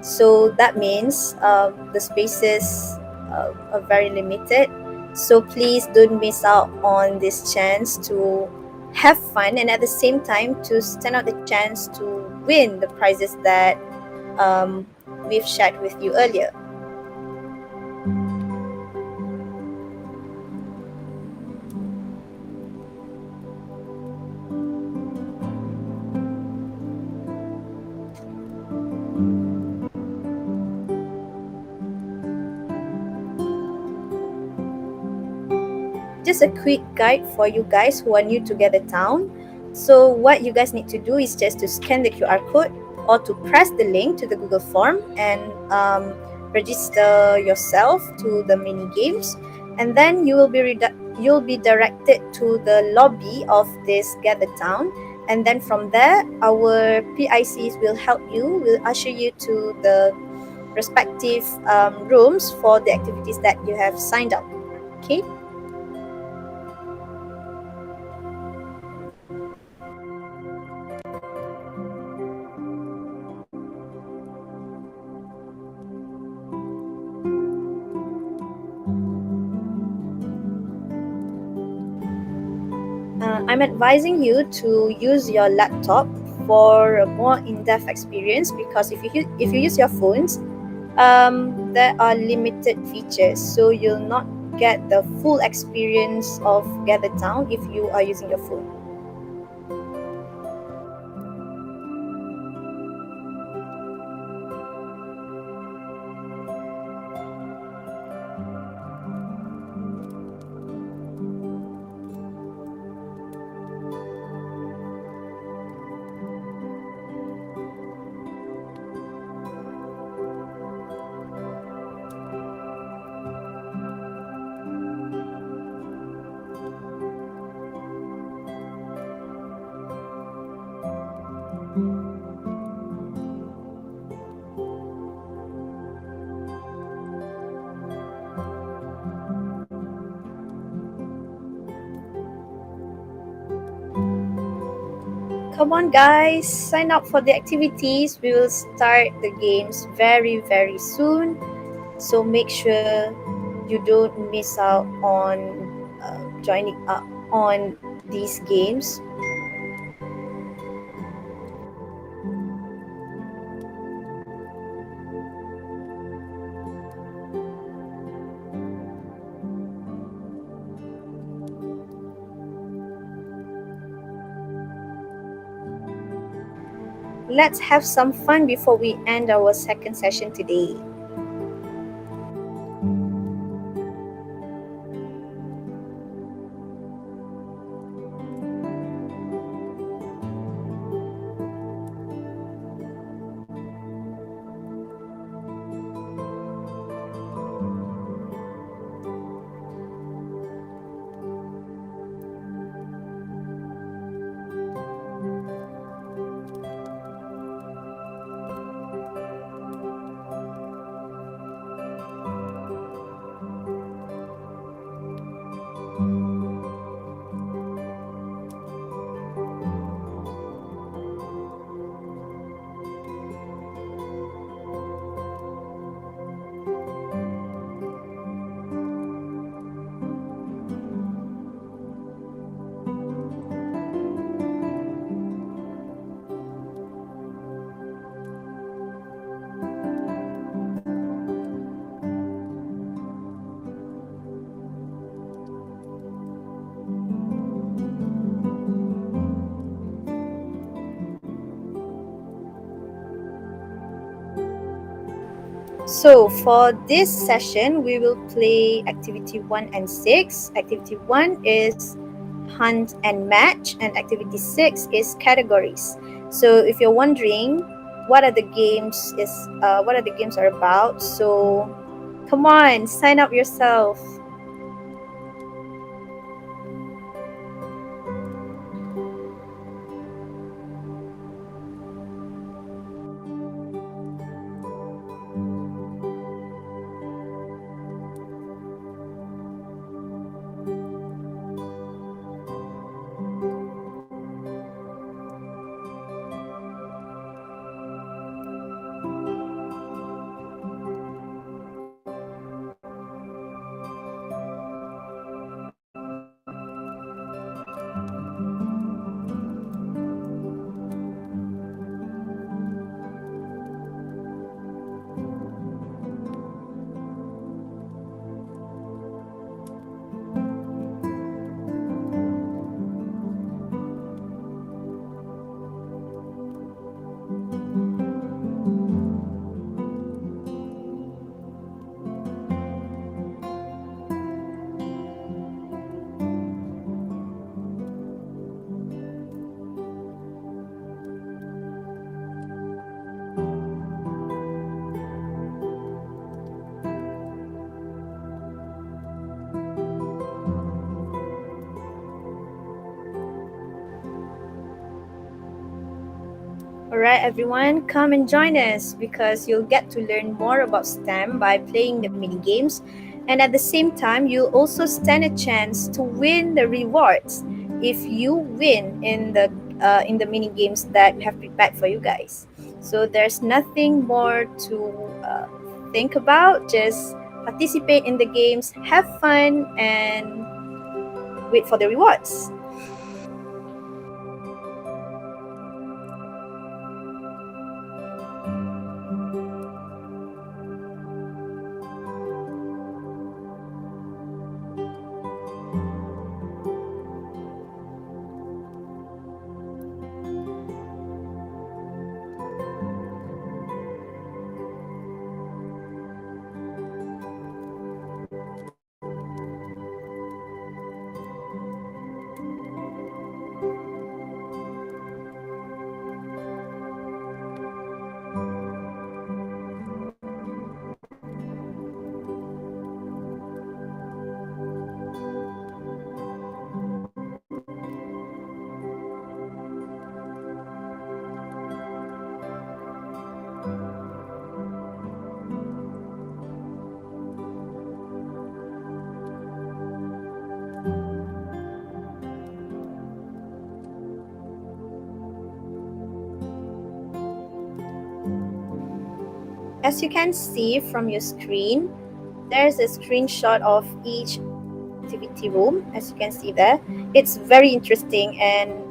Speaker 1: So that means the spaces are very limited. So please don't miss out on this chance to have fun and at the same time to stand out the chance to win the prizes that um, we've shared with you earlier. Just a quick guide for you guys who are new to Gather Town. So what you guys need to do is just to scan the QR code or to press the link to the Google form and register yourself to the mini games, and then you'll be directed to the lobby of this Gather Town, and then from there our PICs will help you, will usher you to the respective rooms for the activities that you have signed up. Okay. I'm advising you to use your laptop for a more in-depth experience because if you use your phones, there are limited features, so you'll not get the full experience of Gather Town if you are using your phone. Come on, guys, sign up for the activities. We will start the games very, very soon. So make sure you don't miss out on joining up on these games. Let's have some fun before we end our second session today. So for this session, we will play activity 1 and 6. Activity 1 is hunt and match, and activity 6 is categories. So if you're wondering what are the games are about, so come on, sign up yourself. Alright, everyone, come and join us because you'll get to learn more about STEM by playing the mini games, and at the same time, you'll also stand a chance to win the rewards if you win in the mini games that we have prepared for you guys. So there's nothing more to think about. Just participate in the games, have fun, and wait for the rewards. as you can see from your screen, there's a screenshot of each activity room, as you can see there. It's very interesting, and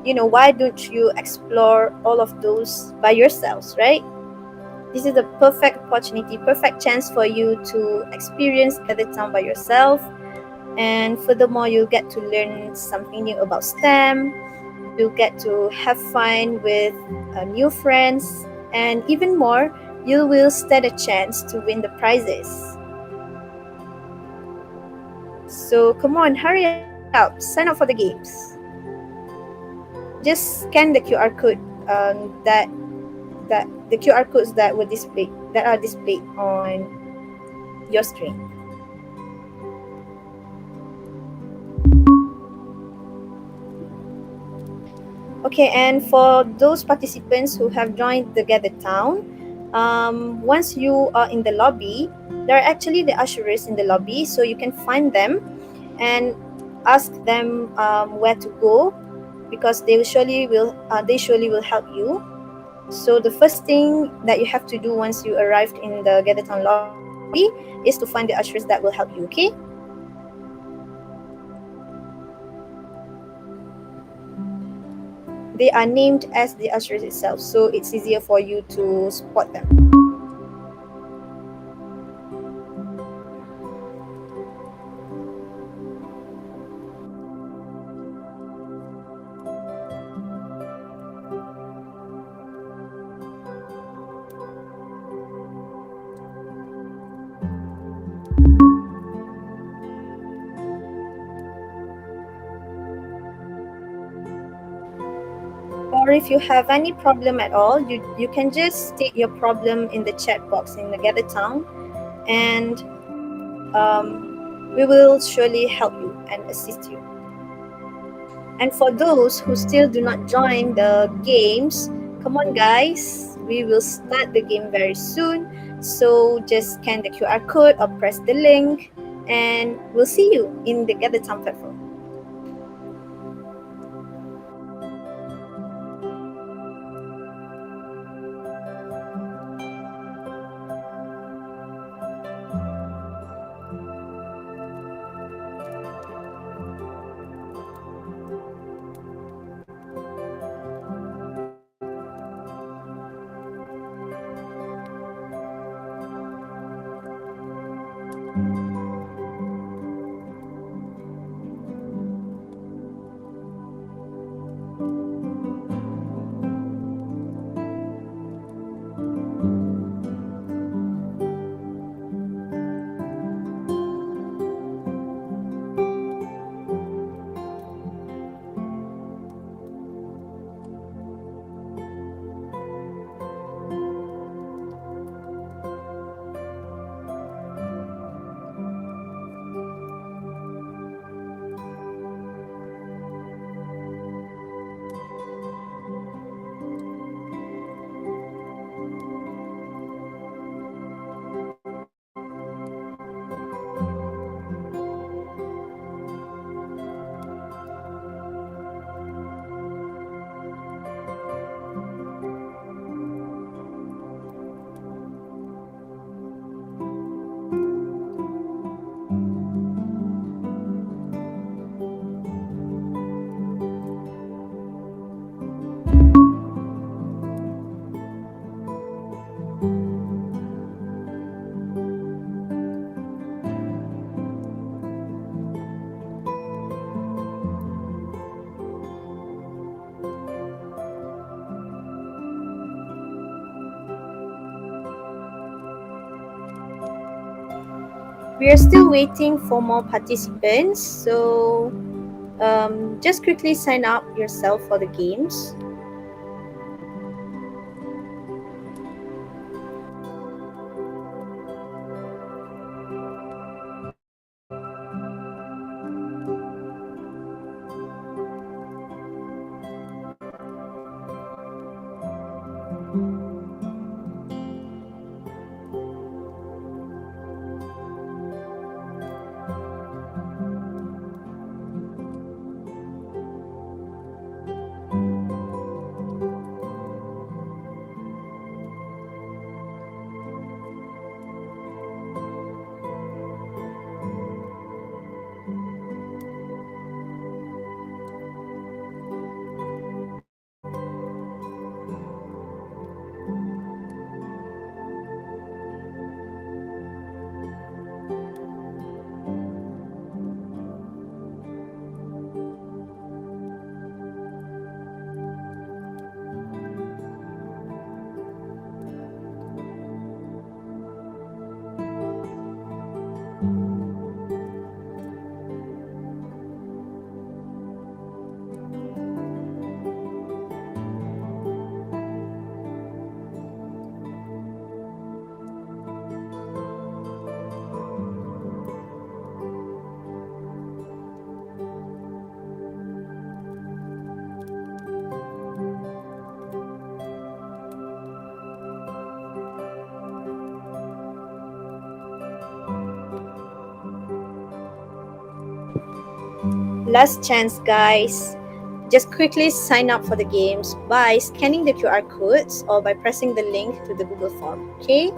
Speaker 1: why don't you explore all of those by yourselves, right? This is the perfect opportunity, perfect chance for you to experience Gather Town by yourself. And furthermore, you'll get to learn something new about STEM. You'll get to have fun with new friends, and even more, you will stand a chance to win the prizes. So come on, hurry up, sign up for the games. Just scan the QR code that the QR codes that are displayed on your screen. Okay, and for those participants who have joined the Gather Town, once you are in the lobby, there are actually the ushers in the lobby, so you can find them and ask them where to go, because they surely will help you. So the first thing that you have to do once you arrived in the Gather Town lobby is to find the ushers that will help you. Okay. They are named as the ushers itself, so it's easier for you to spot them. Or if you have any problem at all, you can just state your problem in the chat box in the Gather Town, and we will surely help you and assist you. And for those who still do not join the games, come on, guys. We will start the game very soon. So just scan the QR code or press the link, and we'll see you in the Gather Town platform. We are still waiting for more participants, so just quickly sign up yourself for the games. Last chance, guys. Just quickly sign up for the games by scanning the QR codes or by pressing the link to the Google form, okay?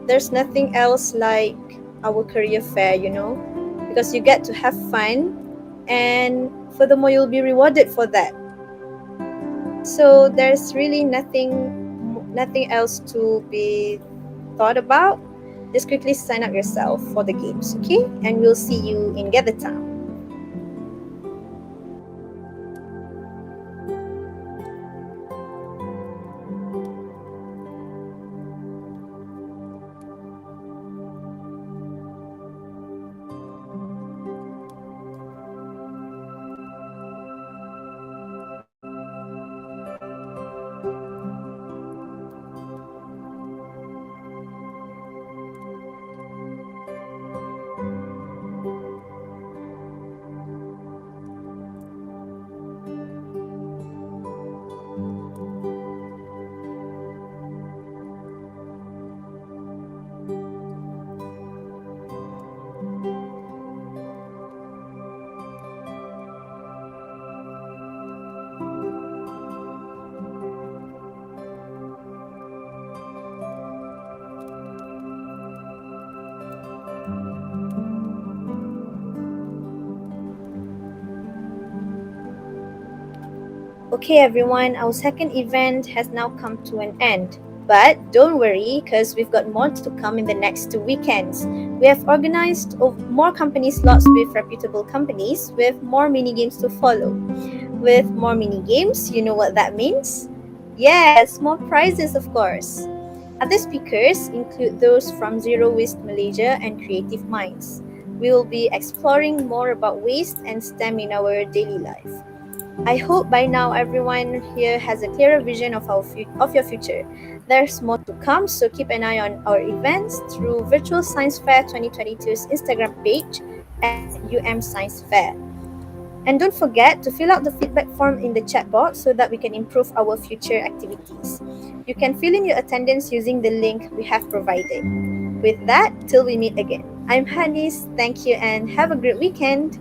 Speaker 1: There's nothing else like our career fair, because you get to have fun and furthermore you'll be rewarded for that. So there's really nothing else to be thought about. Just quickly sign up yourself for the games, okay? And we'll see you in Gather Town. Okay, everyone, our second event has now come to an end. But don't worry, because we've got more to come in the next 2 weekends. We have organized more company slots with reputable companies, with more mini games to follow. With more mini games, you know what that means? Yes, more prizes, of course. Other speakers include those from Zero Waste Malaysia and Creative Minds. We will be exploring more about waste and STEM in our daily life. I hope by now everyone here has a clearer vision of your future. There's more to come, so keep an eye on our events through Virtual Science Fair 2022's Instagram page at Science Fair. And don't forget to fill out the feedback form in the chat box so that we can improve our future activities. You can fill in your attendance using the link we have provided. With that, till we meet again. I'm Hanis, thank you and have a great weekend.